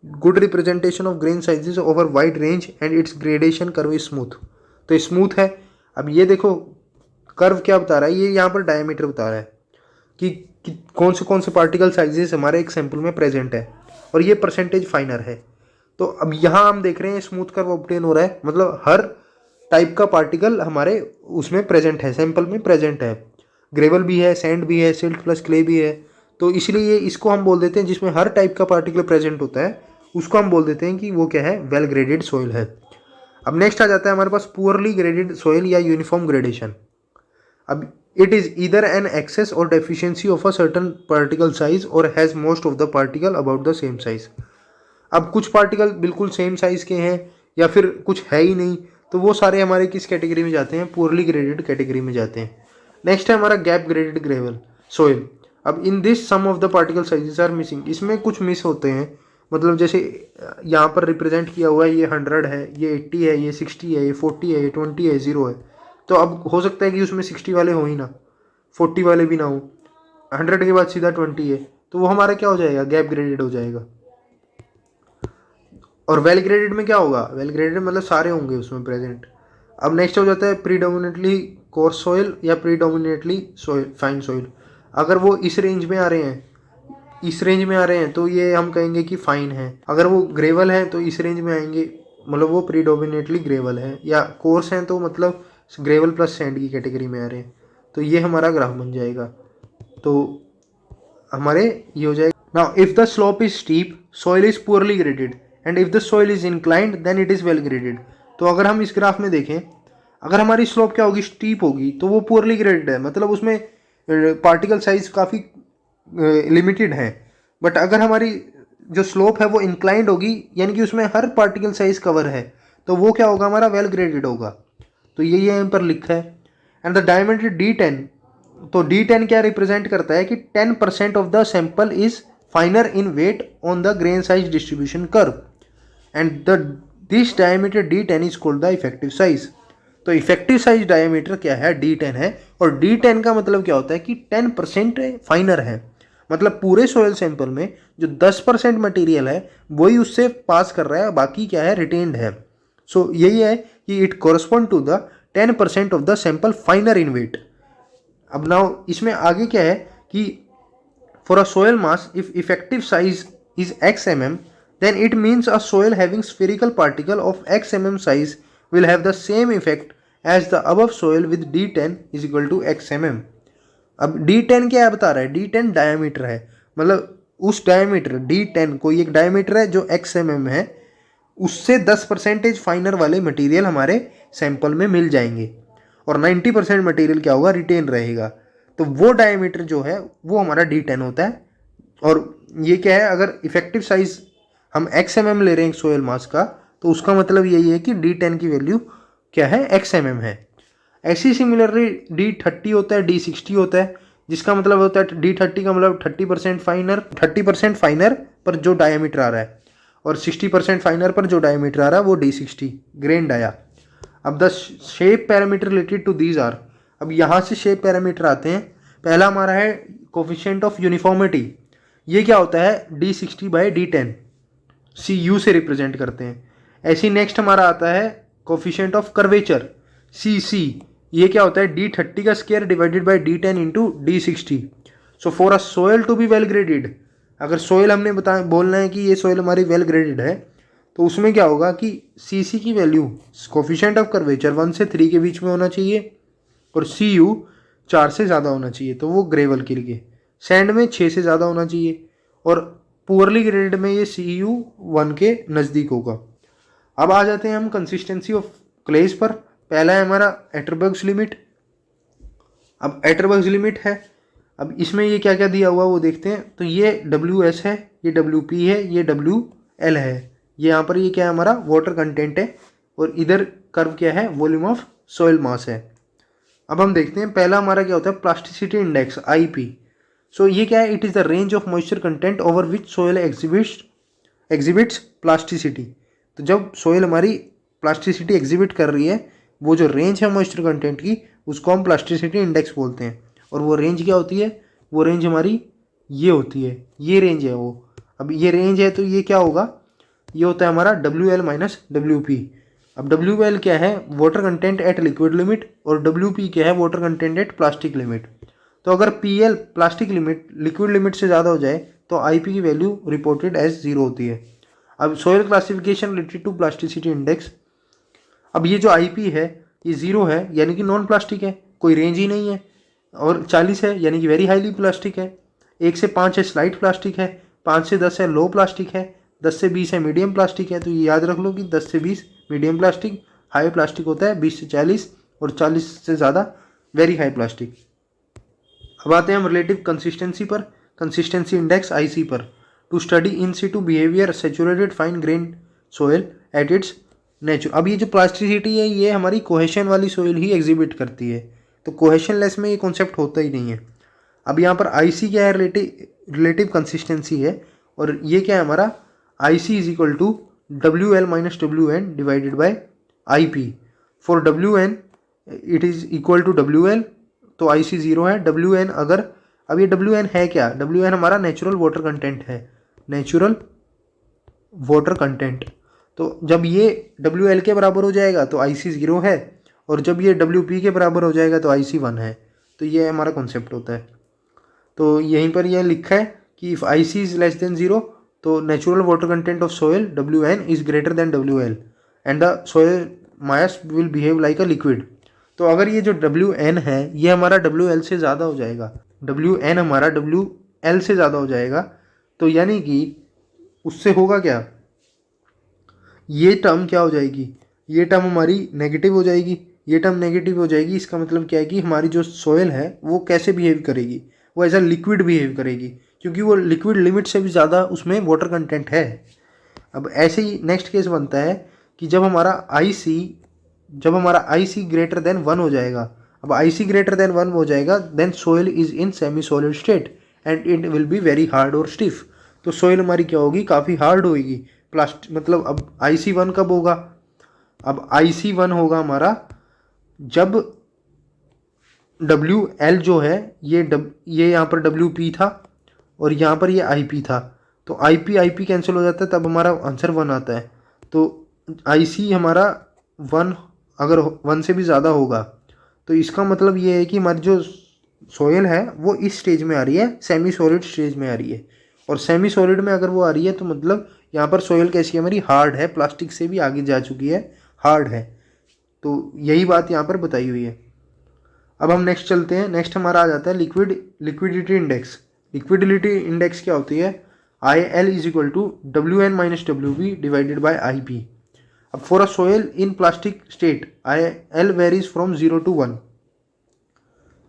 good representation of grain sizes over wide range and it's gradation curve is smooth. तो स्मूथ है। अब ये देखो कर्व क्या बता रहा है, ये यहाँ पर डायमीटर बता रहा है कि कौन से पार्टिकल साइजेस हमारे एक सैंपल में प्रेजेंट है और ये परसेंटेज फाइनर है। तो अब यहाँ हम देख रहे हैं स्मूथ कर्व ऑब्टेन हो रहा है, मतलब हर टाइप का पार्टिकल हमारे उसमें प्रेजेंट है, सैंपल में प्रेजेंट है। ग्रेवल भी है, सैंड भी है, सिल्ट प्लस क्ले भी है। तो इसलिए इसको हम बोल देते हैं, जिसमें हर टाइप का पार्टिकल प्रेजेंट होता है उसको हम बोल देते हैं कि वो क्या है, वेल ग्रेडेड सॉइल है। अब नेक्स्ट आ जाता है हमारे पास पुअरली ग्रेडेड सॉइल या यूनिफॉर्म ग्रेडेशन। अब it is either an excess or deficiency of a certain particle size or has most of the particle about the same size. अब कुछ पार्टिकल बिल्कुल सेम साइज के हैं या फिर कुछ है ही नहीं, तो वो सारे हमारे किस कैटेगरी में जाते हैं, पुअरली ग्रेडेड कैटेगरी में जाते हैं। नेक्स्ट है हमारा गैप ग्रेडेड ग्रेवल सॉइल। अब in this some of the particle sizes are missing, इसमें कुछ मिस होते हैं। मतलब जैसे यहाँ पर रिप्रेजेंट किया हुआ है, ये 100 है, ये 80 है, ये 60 है, ये 40 है, ये 20 है, 0 है। तो अब हो सकता है कि उसमें 60 वाले हो ही ना, 40 वाले भी ना हो, 100 के बाद सीधा 20 है, तो वो हमारा क्या हो जाएगा, गैप ग्रेडेड हो जाएगा। और वेल ग्रेडेड में क्या होगा, वेल ग्रेडेड मतलब सारे होंगे उसमें प्रेजेंट। अब नेक्स्ट हो जाता है प्रीडोमिनेटली कोर्स सॉइल या प्रीडोमिनेटली सॉइल फाइन सॉइल। अगर वो इस रेंज में आ रहे हैं, इस रेंज में आ रहे हैं तो ये हम कहेंगे कि फाइन है। अगर वो ग्रेवल है तो इस रेंज में आएंगे, मतलब वो प्रीडोमिनेटली ग्रेवल है। या कोर्स हैं तो मतलब ग्रेवल प्लस सैंड की कैटेगरी में आ रहे हैं। तो ये हमारा ग्राफ बन जाएगा। तो हमारे ये हो जाएगा। Now if the slope is steep soil is poorly graded and if the soil is inclined then it is well graded. तो अगर हम इस ग्राफ में देखें, अगर हमारी स्लोप क्या होगी, स्टीप होगी, तो वो पुअरली ग्रेडेड है, मतलब उसमें पार्टिकल साइज काफ़ी लिमिटेड है। बट अगर हमारी जो स्लोप है वो इंक्लाइंड होगी, यानी कि उसमें हर पार्टिकल साइज कवर है, तो वो क्या होगा, हमारा वेल ग्रेडेड होगा। तो ये यहाँ पर लिखा है। एंड द डायमीटर D10, तो D10 क्या रिप्रेजेंट करता है कि 10% of the sample is finer in weight on the grain size distribution curve and this diameter D10 is called the effective size. तो इफेक्टिव साइज डायमीटर क्या है, D10 है। और D10 का मतलब क्या होता है कि 10% फाइनर है, मतलब पूरे सोयल सैंपल में जो 10% मटेरियल है वही उससे पास कर रहा है, बाकी क्या है, रिटेन्ड है। सो यही है कि it correspond to the 10% of the sample finer in weight. अब नाउ इसमें आगे क्या है कि for a soil mass if effective size is x mm then it means a soil having spherical particle of x mm size will have the same effect as the above soil with D10 is equal to x mm। अब D10 क्या बता रहा है, D10 diameter है, मतलब उस diameter D10, कोई एक डायमीटर है जो XMM है, उससे 10% फाइनर वाले मटेरियल हमारे सैंपल में मिल जाएंगे और 90% मटेरियल क्या होगा, रिटेन रहेगा। तो वो डायमीटर जो है वो हमारा D10 होता है। और ये क्या है, अगर इफेक्टिव साइज हम XMM ले रहे हैं सोयल मास का, तो उसका मतलब यही है कि D10 की वैल्यू क्या है, XMM है। ऐसी सिमिलरली D30 होता है, D60 होता है, जिसका मतलब होता है D30 का मतलब 30% फाइनर पर जो डायमीटर आ रहा है, और 60% फाइनर पर जो डायमीटर आ रहा है वो D60 ग्रेन डाया। अब the shape parameter related to these are, अब यहाँ से शेप पैरामीटर आते हैं। पहला हमारा है कोफिशिएंट ऑफ यूनिफॉर्मिटी, ये क्या होता है, D60/D10, CU से रिप्रेजेंट करते हैं। ऐसी नेक्स्ट हमारा आता है कोफिशिएंट ऑफ कर्वेचर, CC, ये क्या होता है, D30 का square divided by D10 into D60। So for a soil to be well graded, अगर सोयल हमने बोलना है कि ये सोयल हमारी वेल ग्रेडेड है, तो उसमें क्या होगा कि CC की वैल्यू कोफिशिएंट ऑफ कर्वेचर 1 से 3 के बीच में होना चाहिए और CU 4 से ज़्यादा होना चाहिए, तो वो ग्रेवल के लिए। सैंड में 6 से ज़्यादा होना चाहिए और पुअरली ग्रेडेड में ये CU 1 के नज़दीक होगा। अब आ जाते हैं हम कंसिस्टेंसी ऑफ क्लेज पर। पहला है हमारा एटरबर्ग्स लिमिट। अब एटरबर्ग्स लिमिट है, अब इसमें ये क्या क्या दिया हुआ वो देखते हैं। तो ये WS है, ये WP है, ये WL है, ये यहाँ पर ये क्या है, हमारा वाटर कंटेंट है, और इधर कर्व क्या है, वॉल्यूम ऑफ सॉइल मास है। अब हम देखते हैं पहला हमारा क्या होता है, प्लास्टिसिटी इंडेक्स, IP। सो ये क्या है, it is the range of moisture content over which soil exhibits plasticity. तो जब सोयल हमारी प्लास्टिसिटी एग्जिबिट कर रही है, वो जो रेंज है मॉइस्चर कंटेंट की, उसको हम प्लास्टिसिटी इंडेक्स बोलते हैं। और वो रेंज क्या होती है, वो रेंज हमारी ये होती है, ये रेंज है वो। अब ये रेंज है तो ये क्या होगा, ये होता है हमारा WL-WP। अब WL क्या है, water content eight liquid limit, और WP क्या है, water content eight plastic limit. तो अगर PL plastic limit liquid limit से ज़्यादा हो जाए तो IP की वैल्यू रिपोर्टेड एज 0 होती है। अब soil classification related to plasticity index, अब ये जो IP है ये 0 है यानी कि नॉन प्लास्टिक है, कोई रेंज ही नहीं है, और 40 है यानी कि वेरी हाईली प्लास्टिक है, 1 से 5 है स्लाइट प्लास्टिक है, 5 से 10 है लो प्लास्टिक है, 10 से 20 है मीडियम प्लास्टिक है। तो ये याद रख लो कि 10 से 20 मीडियम प्लास्टिक, हाई प्लास्टिक होता है 20 से 40, और 40 से ज़्यादा वेरी हाई प्लास्टिक। अब आते हैं हम रिलेटिव कंसिस्टेंसी पर, कंसिस्टेंसी इंडेक्स IC पर। To study in situ behaviour saturated fine grain soil at its nature. अब ये जो प्लास्टिसिटी है ये हमारी कोहेशन वाली सोयल ही एग्जिबिट करती है, तो कोहेशन लेस में ये कॉन्सेप्ट होता ही नहीं है। अब यहाँ पर IC क्या है, रिलेटिव कंसिस्टेंसी है, और ये क्या है हमारा IC is equal to WL-WN divided by IP। For WN it is equal to WL, तो IC 0 है। WN अगर, अब ये WN है क्या, WN हमारा नेचुरल वाटर कंटेंट है, नेचुरल वाटर कंटेंट। तो जब ये WL के बराबर हो जाएगा तो IC 0 है, और जब ये WP के बराबर हो जाएगा तो IC 1 है। तो ये हमारा कॉन्सेप्ट होता है। तो यहीं पर यह लिखा है कि if IC is less than 0 तो natural water content of soil WN is greater than WL and the soil mass will behave like a liquid. तो अगर ये जो WN है ये हमारा WL से ज़्यादा हो जाएगा, WN हमारा WL से ज़्यादा हो जाएगा, तो यानी कि उससे होगा क्या, ये टर्म क्या हो जाएगी, ये टर्म हमारी नेगेटिव हो जाएगी, ये टर्म नेगेटिव हो जाएगी। इसका मतलब क्या है कि हमारी जो सोयल है वो कैसे बिहेव करेगी, वो एज अ लिक्विड बिहेव करेगी, क्योंकि वो लिक्विड लिमिट से भी ज़्यादा उसमें वाटर कंटेंट है। अब ऐसे ही नेक्स्ट केस बनता है कि जब हमारा IC ग्रेटर देन 1 हो जाएगा। अब IC ग्रेटर देन 1 हो जाएगा, then soil is in semi solid state and it will be very hard और स्टिफ। तो सोयल हमारी क्या होगी, काफ़ी हार्ड होगी। मतलब अब IC 1 कब होगा, अब IC 1 होगा हमारा जब WL जो है ये यहाँ पर WP था और यहाँ पर ये IP था, तो IP कैंसिल हो जाता है, तब हमारा आंसर 1 आता है। तो IC हमारा 1 अगर 1 से भी ज़्यादा होगा तो इसका मतलब ये है कि हमारी जो सोयल है वो इस स्टेज में आ रही है, सेमी सॉलिड स्टेज में आ रही है। और सेमी सॉलिड में अगर वो आ रही है तो मतलब यहाँ पर सोयल कैसी है, हमारी हार्ड है, प्लास्टिक से भी आगे जा चुकी है, हार्ड है। तो यही बात यहाँ पर बताई हुई है। अब हम नेक्स्ट चलते हैं। नेक्स्ट हमारा आ जाता है लिक्विडिटी इंडेक्स। लिक्विडिटी इंडेक्स क्या होती है, IL is equal to WN minus WB divided by IP। अब for a soil in plastic state IL varies from 0 to 1।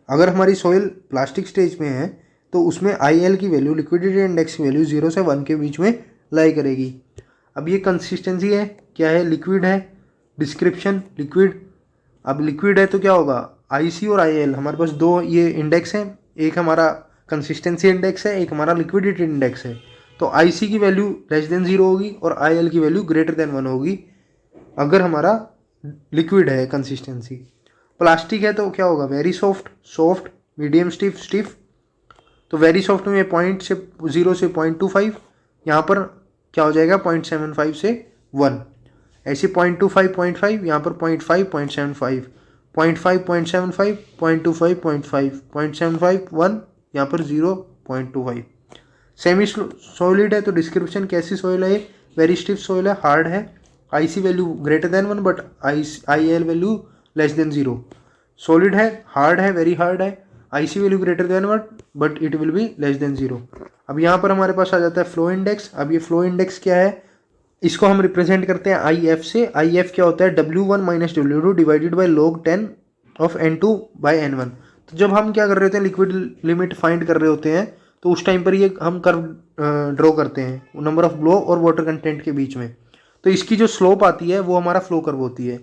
अगर हमारी सोयल प्लास्टिक स्टेज में है तो उसमें IL की वैल्यू, लिक्विडिटी इंडेक्स की वैल्यू 0 से 1 के बीच में लाई करेगी। अब ये कंसिस्टेंसी है, क्या है, लिक्विड है, डिस्क्रिप्शन लिक्विड। अब लिक्विड है तो क्या होगा, IC और IL हमारे पास दो ये इंडेक्स हैं, एक हमारा कंसिस्टेंसी इंडेक्स है, एक हमारा लिक्विडिटी इंडेक्स है। तो IC की वैल्यू लेस देन 0 होगी और IL की वैल्यू ग्रेटर देन 1 होगी अगर हमारा लिक्विड है कंसिस्टेंसी। प्लास्टिक है तो क्या होगा, very soft, soft, medium stiff, stiff. तो वेरी सॉफ्ट में 0 से 0.25, यहाँ पर क्या हो जाएगा 0.75 से 1। ऐसे 0.25 0.5, यहाँ पर 0.5 0.75, 0.5 0.75, 0.25 0.5, 0.75 1, यहाँ पर 0.25। सेमी सॉलिड है तो डिस्क्रिप्शन कैसी सॉइल है, वेरी स्टिफ सॉइल है, हार्ड है, IC value greater than 1 but IL value less than 0। Solid है, हार्ड है, वेरी हार्ड है, IC value greater than 1 but it will be less than 0। अब यहाँ पर हमारे पास आ जाता है फ्लो इंडेक्स। अब ये फ्लो इंडेक्स क्या है, इसको हम रिप्रेजेंट करते हैं IF से। IF क्या होता है, W1 minus W2 divided by log 10 of N2 by N1। तो जब हम क्या कर रहे होते हैं, लिक्विड लिमिट फाइंड कर रहे होते हैं, तो उस टाइम पर ये हम कर्व ड्रॉ करते हैं नंबर ऑफ फ्लो और वाटर कंटेंट के बीच में। तो इसकी जो स्लोप आती है वो हमारा फ्लो कर्व होती है।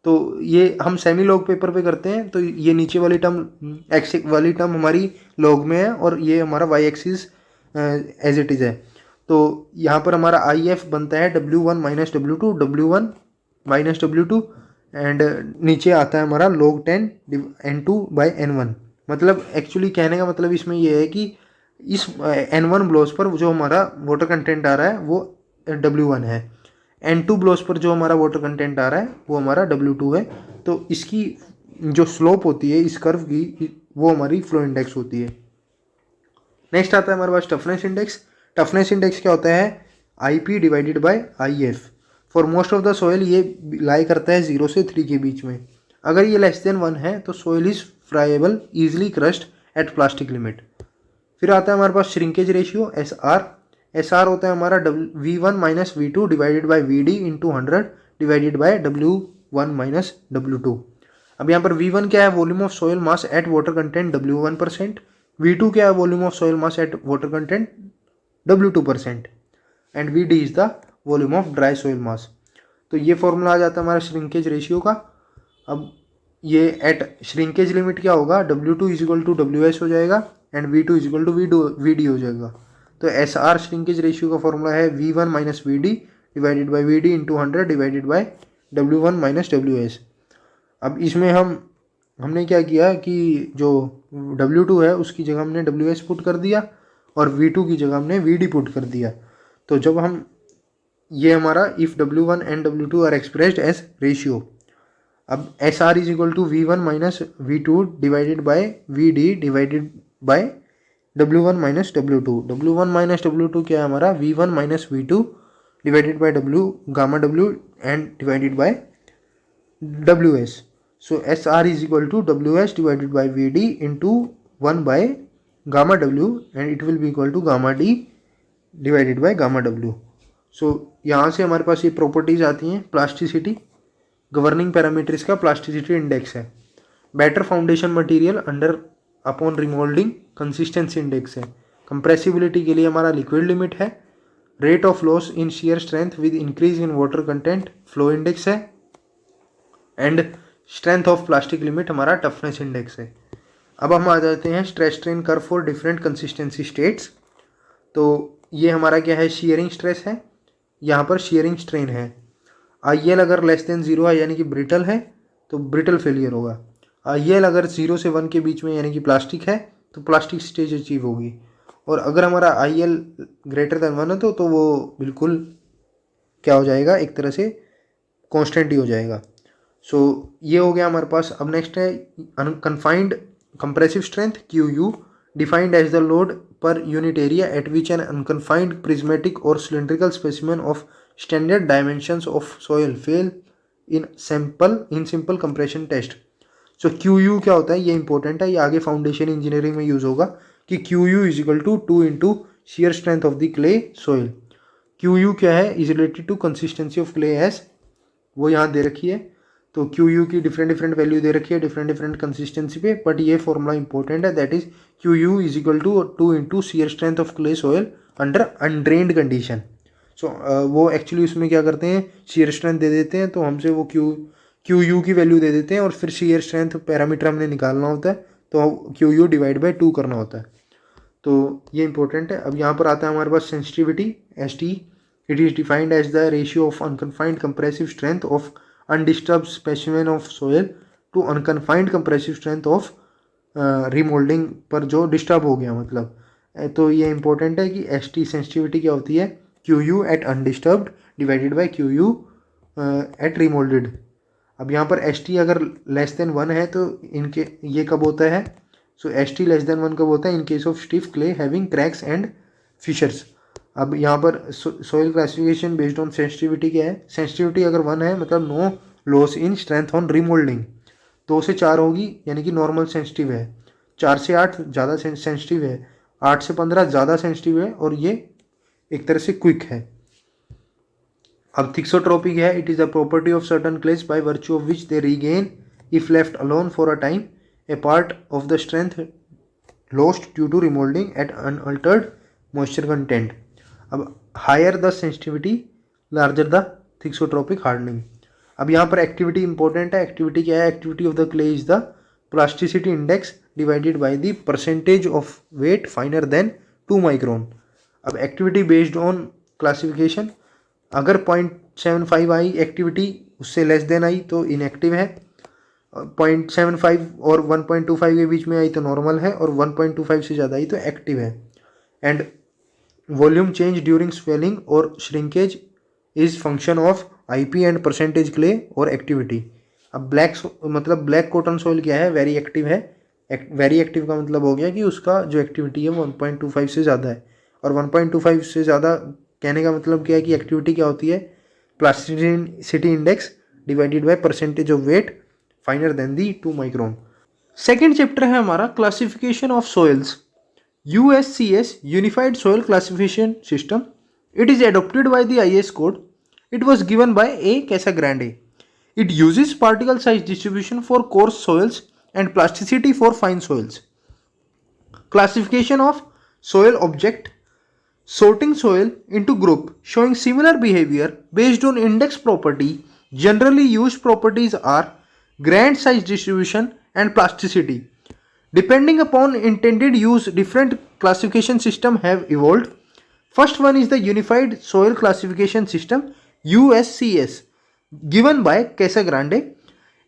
तो ये हम सेमी लॉग पेपर पे करते हैं, तो ये नीचे वाली टर्म एक्स वाली टर्म हमारी लॉग में है और ये हमारा Y axis as it is है। तो यहाँ पर हमारा IF बनता है W1 minus W2, W1 minus W2 and नीचे आता है हमारा log 10 N2 बाई N1। मतलब एक्चुअली कहने का मतलब इसमें ये है कि इस N1 ब्लोस पर जो हमारा वाटर कंटेंट आ रहा है वो W1 है, N2 ब्लोस पर जो हमारा वाटर कंटेंट आ रहा है वो हमारा W2 है। तो इसकी जो स्लोप होती है इस कर्व की वो हमारी फ्लो इंडेक्स होती है। नेक्स्ट आता है हमारे पास टफनेस इंडेक्स। टफनेस इंडेक्स क्या होता है, IP divided by IF। For most of the soil ये लाई करता है 0 से 3 के बीच में। अगर ये लेस देन 1 है तो soil is friable, easily crushed at plastic limit. फिर आता है हमारे पास श्रिंकेज रेशियो SR। SR होता है हमारा V1 minus V2 divided by VD into 100 divided by W1 minus W2। अब यहाँ पर V1 क्या है, volume of soil mass at water content W1%। V2 क्या है, volume of soil mass at water content W2%। And VD is the volume of dry soil मास। तो ये formula आ जाता है हमारा श्रिंकेज रेशियो का। अब ये एट श्रिंकेज लिमिट क्या होगा, W2 is equal to WS हो जाएगा and V2 is equal to VD हो जाएगा। तो SR श्रिंकेज रेशियो का फॉर्मूला है V1 minus VD divided by VD into 100 divided by W1 minus WS। अब इसमें हमने क्या किया कि जो W2 है उसकी जगह हमने WS पुट कर दिया और V2 की जगह हमने VD पुट कर दिया। तो जब हम ये हमारा if W1 and W2 are expressed as ratio. अब SR is equal to V1 minus V2 divided by VD divided by W1 minus W2। W1 minus W2 क्या है हमारा, V1 minus V2 divided by gamma W and divided by WS। So SR is equal to WS divided by VD into 1 by gamma W and it will be equal to gamma D divided by gamma W। So यहाँ से हमारे पास ये properties आती हैं। Plasticity, governing parameter इसका plasticity index है। Better foundation material under upon remoulding, consistency index है। कंप्रेसिबिलिटी के लिए हमारा लिक्विड लिमिट है। Rate of loss in shear strength with increase in water content, flow index है। And strength of plastic limit हमारा toughness index है। अब हम आ जाते हैं stress strain curve for different consistency states. तो ये हमारा क्या है, शियरिंग स्ट्रेस है, यहाँ पर शियरिंग स्ट्रेन है। IL अगर लेस देन 0 है यानी कि ब्रिटल है तो ब्रिटल फेलियर होगा। IL अगर 0 से 1 के बीच में यानी कि प्लास्टिक है तो प्लास्टिक स्टेज अचीव होगी। और अगर हमारा IL ग्रेटर देन 1 है तो वो बिल्कुल क्या हो जाएगा, एक तरह से कॉन्स्टेंट ही हो जाएगा। सो ये हो गया हमारे पास। अब नेक्स्ट है unconfined compressive strength QU defined as the load per unit area at which an unconfined prismatic or cylindrical specimen of standard dimensions of soil fail in simple compression test. So QU क्या होता है, ये important है, ये आगे foundation engineering में use होगा कि QU is equal to 2 into shear strength of the clay soil. QU क्या है, is related to consistency of clay as, वो यहाँ दे रखी है. तो QU की डिफरेंट वैल्यू दे रखी है डिफरेंट कंसिस्टेंसी पे, बट ये फॉर्मूला इंपॉर्टेंट है, that is QU is equal to 2 into shear strength of clay soil under undrained condition. So वो एक्चुअली उसमें क्या करते हैं, शीयर स्ट्रेंथ दे देते हैं, तो हमसे वो QU की वैल्यू दे देते हैं और फिर शीयर स्ट्रेंथ पैरामीटर हमने निकालना होता है, तो QU डिवाइड बाई 2 करना होता है. तो ये इंपॉर्टेंट है. अब यहाँ पर आता है हमारे पास sensitivity ST. It is defined as the ratio of unconfined compressive strength of undisturbed specimen of soil to unconfined compressive strength of remoulding पर जो डिस्टर्ब हो गया, मतलब. तो ये इंपॉर्टेंट है कि ST सेंसिटिविटी क्या होती है, QU at undisturbed divided by QU at remoulded. अब यहाँ पर ST अगर लेस देन 1 है तो इनके ये कब होता है, सो ST लेस देन 1 कब होता है, in case of stiff clay having cracks and fissures. अब यहाँ पर soil classification based on sensitivity क्या है, सेंसिटिविटी अगर 1 है मतलब no loss in strength on remoulding. 2 से 4 होगी यानी कि नॉर्मल सेंसिटिव है, 4 से 8 ज़्यादा सेंसिटिव है, 8 से 15 ज़्यादा सेंसिटिव है, और ये एक तरह से क्विक है. अब थिक्सोट्रोपिक है, it is a property of certain clays by virtue of which they regain if left alone for a time a part of the strength lost due to remoulding at unaltered moisture content. अब higher the sensitivity larger the thixotropic hardening. अब यहाँ पर activity important है. Activity क्या है, activity of the clay is the plasticity index divided by the percentage of weight finer than 2 micron. अब activity based on classification, अगर 0.75 आई activity, उससे less then I तो इनएक्टिव है, 0.75 और 1.25 के बीच में आई तो नॉर्मल है, और 1.25 से ज़्यादा आई तो एक्टिव है. And volume change during swelling or shrinkage is function of IP and percentage clay or activity. अब ब्लैक कॉटन सोइल क्या है, वेरी एक्टिव है. वेरी एक्टिव का मतलब हो गया कि उसका जो एक्टिविटी है वो 1.25 से ज़्यादा है, और 1.25 से ज़्यादा कहने का मतलब क्या है कि एक्टिविटी क्या होती है, plasticity index divided by percentage of weight finer than the 2 micron. Second chapter है हमारा classification of soils. USCS unified soil classification system. It is adopted by the IS code. It was given by A. Casagrande. It uses particle size distribution for coarse soils and plasticity for fine soils. Classification of soil object. Sorting soil into group showing similar behavior based on index property. Generally used properties are grand size distribution and plasticity. Depending upon intended use, different classification system have evolved. First one is the Unified Soil Classification System, USCS, given by Casagrande,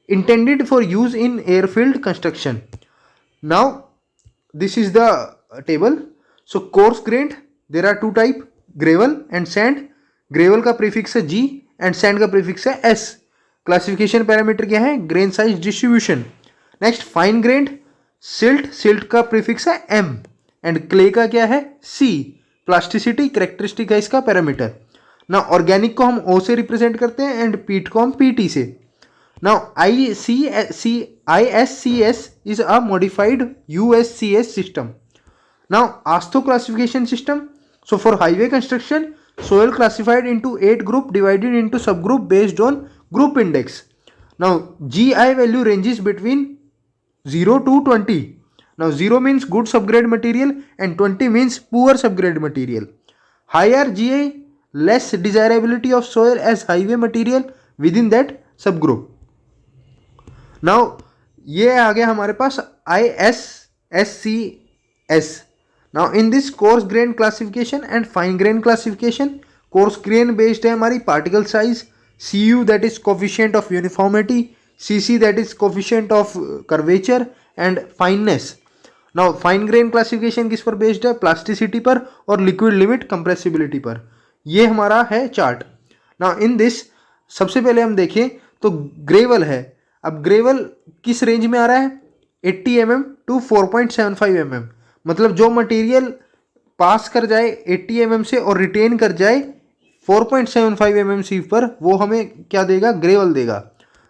intended for use in airfield construction. Now, this is the table. So, coarse grained, there are 2 type, gravel and sand. Gravel का prefix है G and sand का prefix है S. Classification parameter क्या है, grain size distribution. Next, fine grained, silt का prefix है M and clay का क्या है C. Plasticity characteristic है इसका parameter. Now, organic को हम O से represent करते हैं and peat को हम PT से. Now, ISCS is a modified USCS system. Now, ASTHO classification system. So, for highway construction, soil classified into 8 group divided into subgroup based on group index. Now, GI value ranges between 0 to 20. Now, 0 means good subgrade material and 20 means poor subgrade material. Higher GI, less desirability of soil as highway material within that subgroup. Now, ये आ गया हमारे पास ISSCS. Now, in this coarse grain classification and fine grain classification, coarse grain based है हमारी particle size, CU that is coefficient of uniformity, CC that is coefficient of curvature and fineness. Now, fine grain classification किस पर based है, plasticity पर और liquid limit compressibility पर. ये हमारा है चार्ट. Now, in this सबसे पहले हम देखें तो ग्रेवल है. अब ग्रेवल किस रेंज में आ रहा है, 80 mm to 4.75 mm. मतलब जो मटेरियल पास कर जाए 80 mm से और रिटेन कर जाए 4.75 mm सीव पर, वो हमें क्या देगा, ग्रेवल देगा.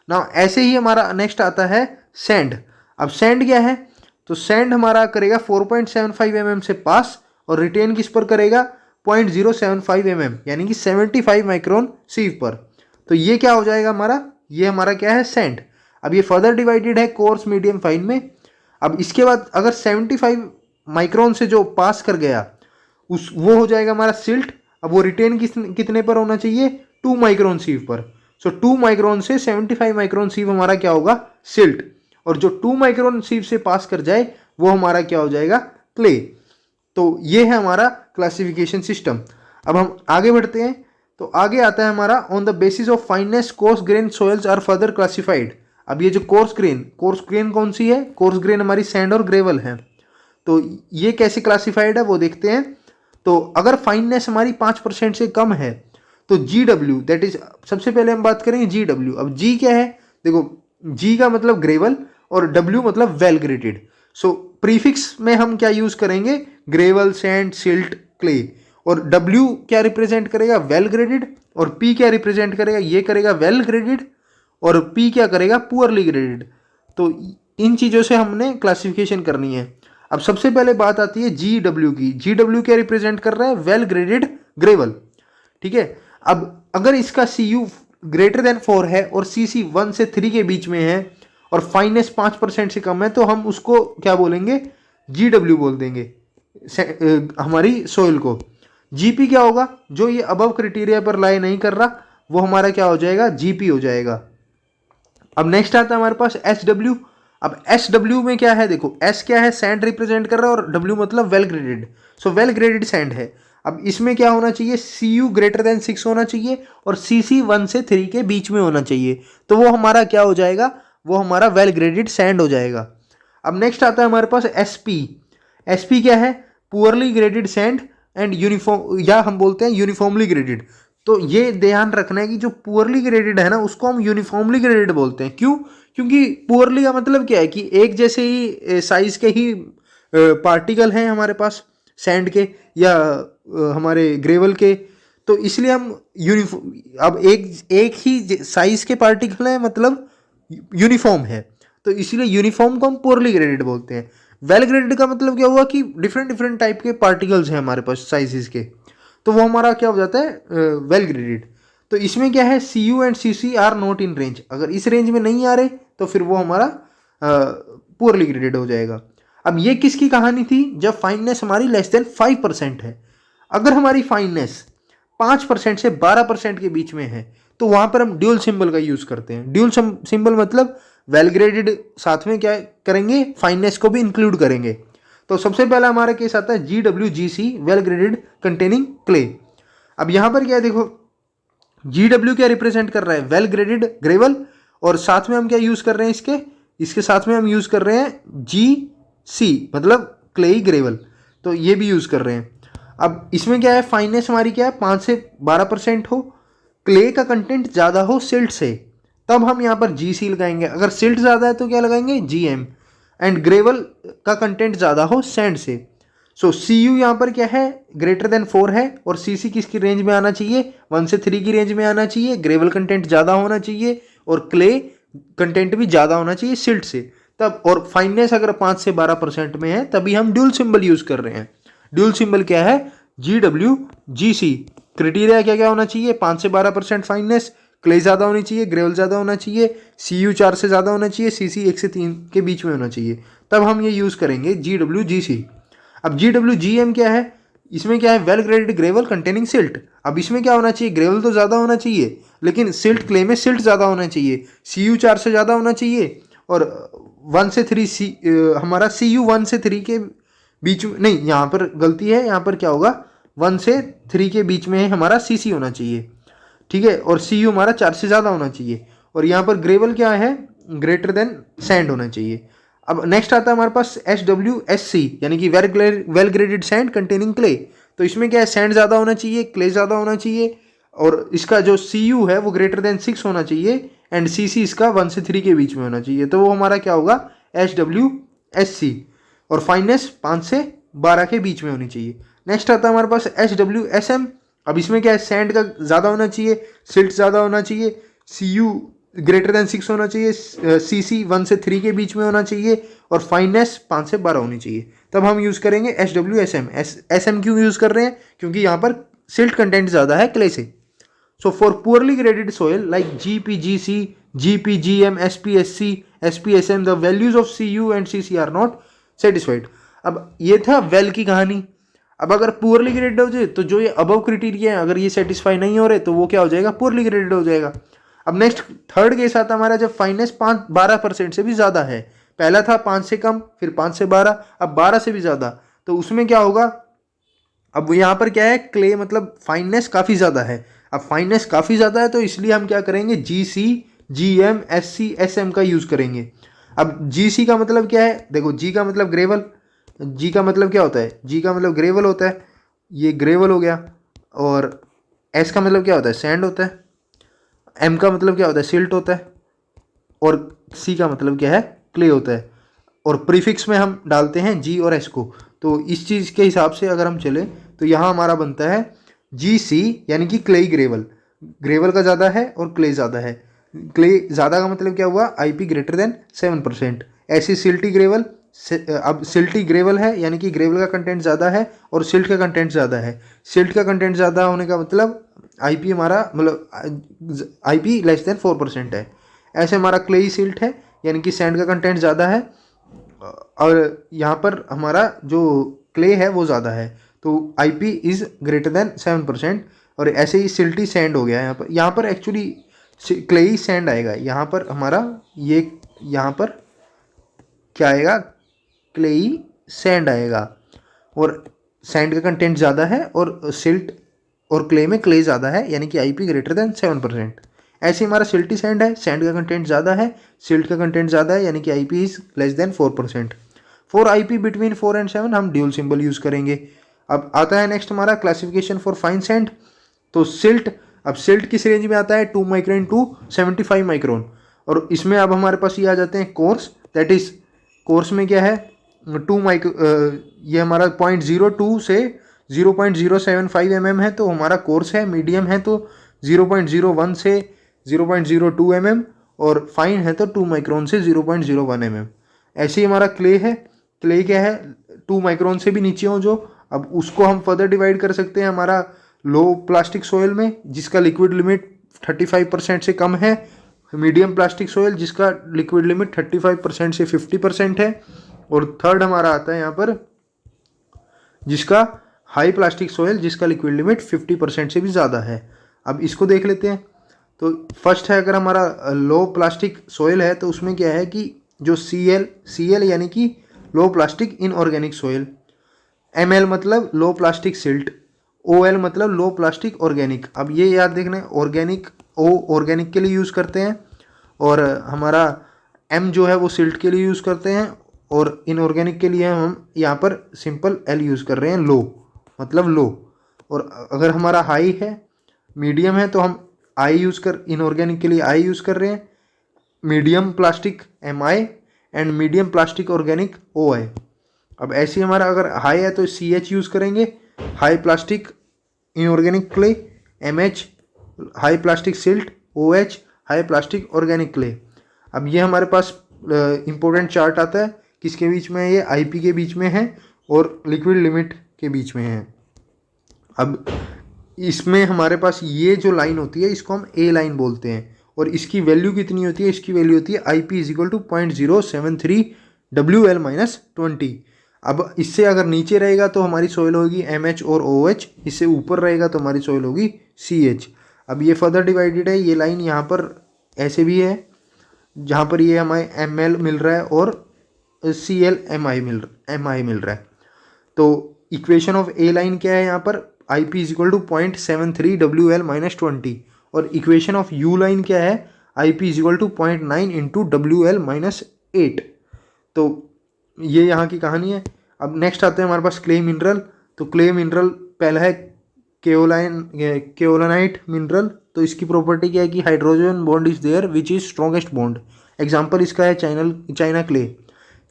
ना ऐसे ही हमारा नेक्स्ट आता है सैंड. अब सैंड क्या है, तो सैंड हमारा करेगा 4.75 mm से पास और रिटेन किस पर करेगा 0.075 mm यानी कि 75 माइक्रोन सीव पर। तो ये क्या हो जाएगा हमारा, ये हमारा क्या है सैंड। अब ये फर्दर डिवाइडेड है कोर्स मीडियम फाइन में। अब इसके बाद अगर 75 माइक्रोन से जो पास कर गया उस वो हो जाएगा हमारा सिल्ट। अब वो रिटेन कितने पर होना चाहिए 2 माइक्रोन सीव पर। सो 2 माइक्रोन से 75 माइक्रोन सीव हमारा क्या होगा सिल्ट, और जो 2 माइक्रोन सीव से पास कर जाए वो हमारा क्या हो जाएगा क्ले। तो ये है हमारा क्लासिफिकेशन सिस्टम। अब हम आगे बढ़ते हैं। तो आगे आता है हमारा on the basis of fineness coarse grain soils are further classified. अब ये जो कोर्स ग्रेन कौन सी है, कोर्स ग्रेन हमारी सैंड और ग्रेवल है। तो ये कैसे क्लासिफाइड है वो देखते हैं। तो अगर फाइननेस हमारी 5% से कम है तो GW दैट इज, सबसे पहले हम बात करेंगे GW। अब G क्या है, देखो G का मतलब ग्रेवल और W मतलब वेल ग्रेडेड। सो प्रीफिक्स में हम क्या यूज करेंगे ग्रेवल, सैंड, सिल्ट, क्ले, और W क्या रिप्रेजेंट करेगा वेल ग्रेडेड, और P क्या रिप्रेजेंट करेगा, ये करेगा वेल ग्रेडेड, और P क्या करेगा पुअरली ग्रेडेड। तो इन चीज़ों से हमने क्लासिफिकेशन करनी है। अब सबसे पहले बात आती है GW की। GW क्या रिप्रेजेंट कर रहा है वेल ग्रेडेड ग्रेवल, ठीक है। अब अगर इसका CU ग्रेटर देन 4 है और CC 1 से 3 के बीच में है और फाइननेस 5% से कम है तो हम उसको क्या बोलेंगे GW बोल देंगे हमारी सोइल को। GP क्या होगा, जो ये अबव क्राइटेरिया पर लाई नहीं कर रहा वो हमारा क्या हो जाएगा GP हो जाएगा। अब नेक्स्ट आता है हमारे पास SW। अब SW में क्या है, देखो S क्या है सैंड रिप्रेजेंट कर रहा है और W मतलब well graded. So well graded sand है। अब इसमें क्या होना चाहिए CU ग्रेटर देन 6 होना चाहिए और CC 1 से 3 के बीच में होना चाहिए। तो वो हमारा क्या हो जाएगा, वो हमारा वेल ग्रेडेड सैंड हो जाएगा। अब नेक्स्ट आता है हमारे पास SP। SP क्या है poorly graded sand and uniform, या हम बोलते हैं यूनिफॉर्मली ग्रेडेड। तो ये ध्यान रखना है कि जो पुअरली ग्रेडेड है ना उसको हम यूनिफॉर्मली ग्रेडेड बोलते हैं। क्यों, क्योंकि पुअरली का मतलब क्या है कि एक जैसे ही साइज के ही पार्टिकल हैं हमारे पास सैंड के या हमारे ग्रेवल के, तो इसलिए हम अब एक ही साइज के पार्टिकल हैं मतलब यूनिफॉर्म है, तो इसलिए यूनिफॉर्म को हम पुअरली ग्रेडेड बोलते हैं। वेल ग्रेडेड का मतलब क्या हुआ कि डिफरेंट डिफरेंट टाइप के पार्टिकल्स हैं हमारे पास साइजेस के, तो वो हमारा क्या हो जाता है वेल ग्रेडेड। तो इसमें क्या है CU and CC are not in range, अगर इस रेंज में नहीं आ रहे तो फिर वो हमारा पुअरली ग्रेडेड हो जाएगा। अब ये किसकी कहानी थी, जब फाइननेस हमारी लेस देन 5% है। अगर हमारी फाइननेस 5% से 12% के बीच में है तो वहाँ पर हम ड्यूल सिंबल का यूज़ करते हैं। ड्यूल सिंबल मतलब वेल ग्रेडेड साथ में क्या करेंगे फाइननेस को भी इंक्लूड करेंगे। तो सबसे पहला हमारा केस आता है GWGC well graded containing clay. अब यहाँ पर क्या है देखो GW क्या रिप्रेजेंट कर रहा है वेल ग्रेडेड ग्रेवल, और साथ में हम क्या यूज़ कर रहे हैं इसके साथ में हम यूज़ कर रहे हैं GC मतलब क्लेई ग्रेवल, तो ये भी यूज़ कर रहे हैं। अब इसमें क्या है फाइननेस हमारी क्या है 5 से 12% हो, क्ले का कंटेंट ज़्यादा हो सिल्ट से, तब हम यहाँ पर GC लगाएंगे। अगर सिल्ट ज़्यादा है तो क्या लगाएंगे GM, एंड ग्रेवल का कंटेंट ज़्यादा हो सैंड से। सो CU यहाँ पर क्या है ग्रेटर देन 4 है और CC किसकी रेंज में आना चाहिए 1 से 3 की रेंज में आना चाहिए, ग्रेवल कंटेंट ज़्यादा होना चाहिए और क्ले कंटेंट भी ज़्यादा होना चाहिए सिल्ट से तब, और फाइननेस अगर 5 से 12% में है तभी हम ड्यूल सिंबल यूज़ कर रहे हैं। ड्यूल सिंबल क्या है GWGC। क्राइटेरिया क्या क्या होना चाहिए 5 से 12% फाइननेस, क्ले ज़्यादा होनी चाहिए, ग्रेवल ज़्यादा होना चाहिए, CU 4 से ज़्यादा होना चाहिए, CC 1 से 3 के बीच में होना चाहिए, तब हम ये यूज़ करेंगे GWGC। अब GWGM क्या है, इसमें क्या है well graded gravel containing silt. अब इसमें क्या होना चाहिए ग्रेवल तो ज़्यादा होना चाहिए लेकिन सिल्ट क्ले में सिल्ट ज़्यादा होना चाहिए, CU 4 से ज़्यादा होना चाहिए और 1 से 3 हमारा CU 1 से 3 के बीच में, नहीं यहाँ पर गलती है, यहाँ पर क्या होगा 1 से 3 के बीच में हमारा CC होना चाहिए, ठीक है, और CU हमारा 4 से ज़्यादा होना चाहिए, और यहाँ पर ग्रेवल क्या है ग्रेटर देन सैंड होना चाहिए। अब नेक्स्ट आता है हमारे पास SWSC यानी कि well graded sand containing clay. तो इसमें क्या है सैंड ज़्यादा होना चाहिए, क्ले ज़्यादा होना चाहिए, और इसका जो CU है वो ग्रेटर देन 6 होना चाहिए एंड CC इसका 1 से 3 के बीच में होना चाहिए, तो वो हमारा क्या होगा SWSC, और फाइननेस 5 से 12 के बीच में होनी चाहिए। नेक्स्ट आता है हमारे पास SWSM। अब इसमें क्या है सैंड का ज़्यादा होना चाहिए, सिल्ट ज़्यादा होना चाहिए, CU ग्रेटर देन 6 होना चाहिए, CC 1 से 3 के बीच में होना चाहिए और फाइननेस 5 से 12 होनी चाहिए, तब हम यूज़ करेंगे SWSM। SM क्यों यूज़ कर रहे हैं? क्योंकि यहाँ पर सिल्ट कंटेंट ज़्यादा है क्ले से। So for poorly graded soil like GPGC, GPGM, SPSC, SPSM, the values of CU and CC are not satisfied. अब ये था वेल की कहानी। अब अगर पुअरली ग्रेडेड हो जाए तो जो ये अबव क्राइटेरिया है, अगर ये सेटिस्फाई नहीं हो रहे तो वो क्या हो जाएगा? पुअरली ग्रेडेड हो जाएगा। अब नेक्स्ट थर्ड केस आता हमारा जब फाइनेस 12% से भी ज़्यादा है। पहला था 5 से कम, फिर 5 से 12, अब 12 से भी ज़्यादा। तो उसमें क्या होगा? अब यहाँ पर क्या है? क्ले मतलब फाइननेस काफ़ी ज़्यादा है। अब फाइननेस काफ़ी ज़्यादा है तो इसलिए हम क्या करेंगे? GC, GM, SC, SM का यूज़ करेंगे। अब GC का मतलब क्या है? देखो, G का मतलब ग्रेवल। G का मतलब क्या होता है? G का मतलब ग्रेवल होता है, ये ग्रेवल हो गया। और S का मतलब क्या होता है? सैंड होता है। M का मतलब क्या होता है? सिल्ट होता है। और C का मतलब क्या है? क्ले होता है। और प्रीफिक्स में हम डालते हैं G और S को। तो इस चीज़ के हिसाब से अगर हम चले तो यहाँ हमारा बनता है GC, यानी कि क्लेई ग्रेवल। ग्रेवल का ज़्यादा है और क्ले ज़्यादा है। क्ले ज़्यादा का मतलब क्या हुआ? IP greater than 7%। ऐसी सिल्टी ग्रेवल, अब सिल्टी ग्रेवल है यानी कि ग्रेवल का कंटेंट ज़्यादा है और सिल्ट का कंटेंट ज़्यादा है। सिल्ट का कंटेंट ज़्यादा होने का मतलब IP हमारा मतलब IP लेस देन 4% है। ऐसे हमारा क्लेई सिल्ट है यानी कि सैंड का कंटेंट ज़्यादा है और यहाँ पर हमारा जो क्ले है वो ज़्यादा है, तो IP इज़ ग्रेटर देन 7%। और ऐसे ही सिल्टी सैंड हो गया यहाँ पर एक्चुअली क्लेई सैंड आएगा। यहाँ पर हमारा ये यहाँ पर क्या आएगा? क्लेई सैंड आएगा। और सैंड का कंटेंट ज़्यादा है और सिल्ट और क्ले में क्ले ज़्यादा है यानी कि IP ग्रेटर देन 7%। ऐसे हमारा सिल्टी सैंड है, सैंड का कंटेंट ज़्यादा है, सिल्ट का कंटेंट ज़्यादा है यानी कि IP is less than 4%। For IP between 4 and 7 हम ड्यूल सिंबल यूज़ करेंगे। अब आता है नेक्स्ट हमारा क्लासिफिकेशन फॉर फाइन सैंड। तो सिल्ट, अब सिल्ट किस रेंज में आता है? 2 माइक्रोन टू 75 माइक्रोन। और इसमें अब हमारे पास ये आ जाते हैं कोर्स, दैट इज कोर्स में क्या है? ये हमारा 0.02 से 0.075 mm है तो हमारा कोर्स है। मीडियम है तो 0.01 से 0.02 mm और फाइन है तो 2 माइक्रोन से 0.01 mm। ऐसे ही हमारा क्ले है। क्ले क्या है? 2 माइक्रोन से भी नीचे हो जो। अब उसको हम फर्दर डिवाइड कर सकते हैं हमारा लो प्लास्टिक सोयल में जिसका लिक्विड लिमिट 35% से कम है, मीडियम प्लास्टिक सोयल जिसका लिक्विड लिमिट 35% से 50% है, और थर्ड हमारा आता है यहाँ पर जिसका हाई प्लास्टिक सोयल जिसका लिक्विड लिमिट 50% से भी ज़्यादा है। अब इसको देख लेते हैं। तो फर्स्ट है, अगर हमारा लो प्लास्टिक सोयल है तो उसमें क्या है कि जो CL यानी कि low plastic inorganic soil, ML मतलब लो प्लास्टिक सिल्ट, OL मतलब लो प्लास्टिक ऑर्गेनिक। अब ये याद देखना है, ऑर्गेनिक ऑर्गेनिक के लिए यूज़ करते हैं और हमारा M जो है वो सिल्ट के लिए यूज़ करते हैं, और इनऑर्गेनिक के लिए हम यहाँ पर सिंपल L यूज़ कर रहे हैं, लो मतलब लो। और अगर हमारा हाई है, मीडियम है तो हम I यूज़ इनऑर्गेनिक के लिए I यूज़ कर रहे हैं, medium plastic MI and medium plastic organic OI। अब ऐसे हमारा अगर हाई है तो CH यूज़ करेंगे, high plastic inorganic clay, MH high plastic silt, OH high plastic organic clay. अब ये हमारे पास इंपॉर्टेंट चार्ट आता है, किसके बीच में है? ये IP के बीच में है और लिक्विड लिमिट के बीच में है। अब इसमें हमारे पास ये जो लाइन होती है इसको हम A लाइन बोलते हैं, और इसकी वैल्यू कितनी होती है? इसकी वैल्यू होती है IP = 0.073 WL-20। अब इससे अगर नीचे रहेगा तो हमारी सॉइल होगी MH और OH, इससे ऊपर रहेगा तो हमारी सॉइल होगी CH। अब ये फर्दर डिवाइडेड है, ये लाइन यहाँ पर ऐसे भी है जहाँ पर ये हमें ML मिल रहा है और CL MI मिल रहा है। तो इक्वेशन ऑफ A लाइन क्या है यहाँ पर? IP = 0.73 WL-20, और इक्वेशन ऑफ U लाइन क्या है? IP = 0.9 × WL-8। तो ये यहाँ की कहानी है। अब नेक्स्ट आते हैं हमारे पास क्ले मिनरल। तो क्ले मिनरल पहला है केओलानाइट मिनरल। तो इसकी प्रॉपर्टी क्या है कि hydrogen bond is there which is strongest bond. Example इसका है चाइना क्ले।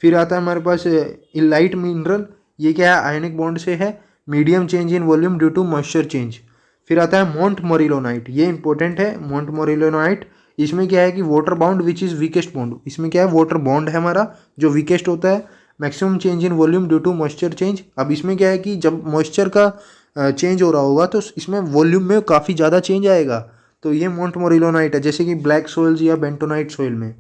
फिर आता है हमारे पास इलाइट मिनरल, ये क्या है? आयनिक बॉन्ड से है, medium change in volume due to moisture change. फिर आता है मोंट मोरिलोनाइट, ये इंपॉर्टेंट है मोंट मोरिलोनाइट। इसमें क्या है कि water bound which is weakest bond. इसमें क्या है? वाटर बॉन्ड है हमारा जो वीकेस्ट होता है। Maximum change in volume due to moisture change. अब इसमें क्या है कि जब मॉइस्चर का चेंज हो रहा होगा तो इसमें वॉल्यूम में काफ़ी ज़्यादा चेंज आएगा। तो ये मोंटमोरिलोनाइट है, जैसे कि ब्लैक सोइल्स या बेंटोनाइट सोइल में।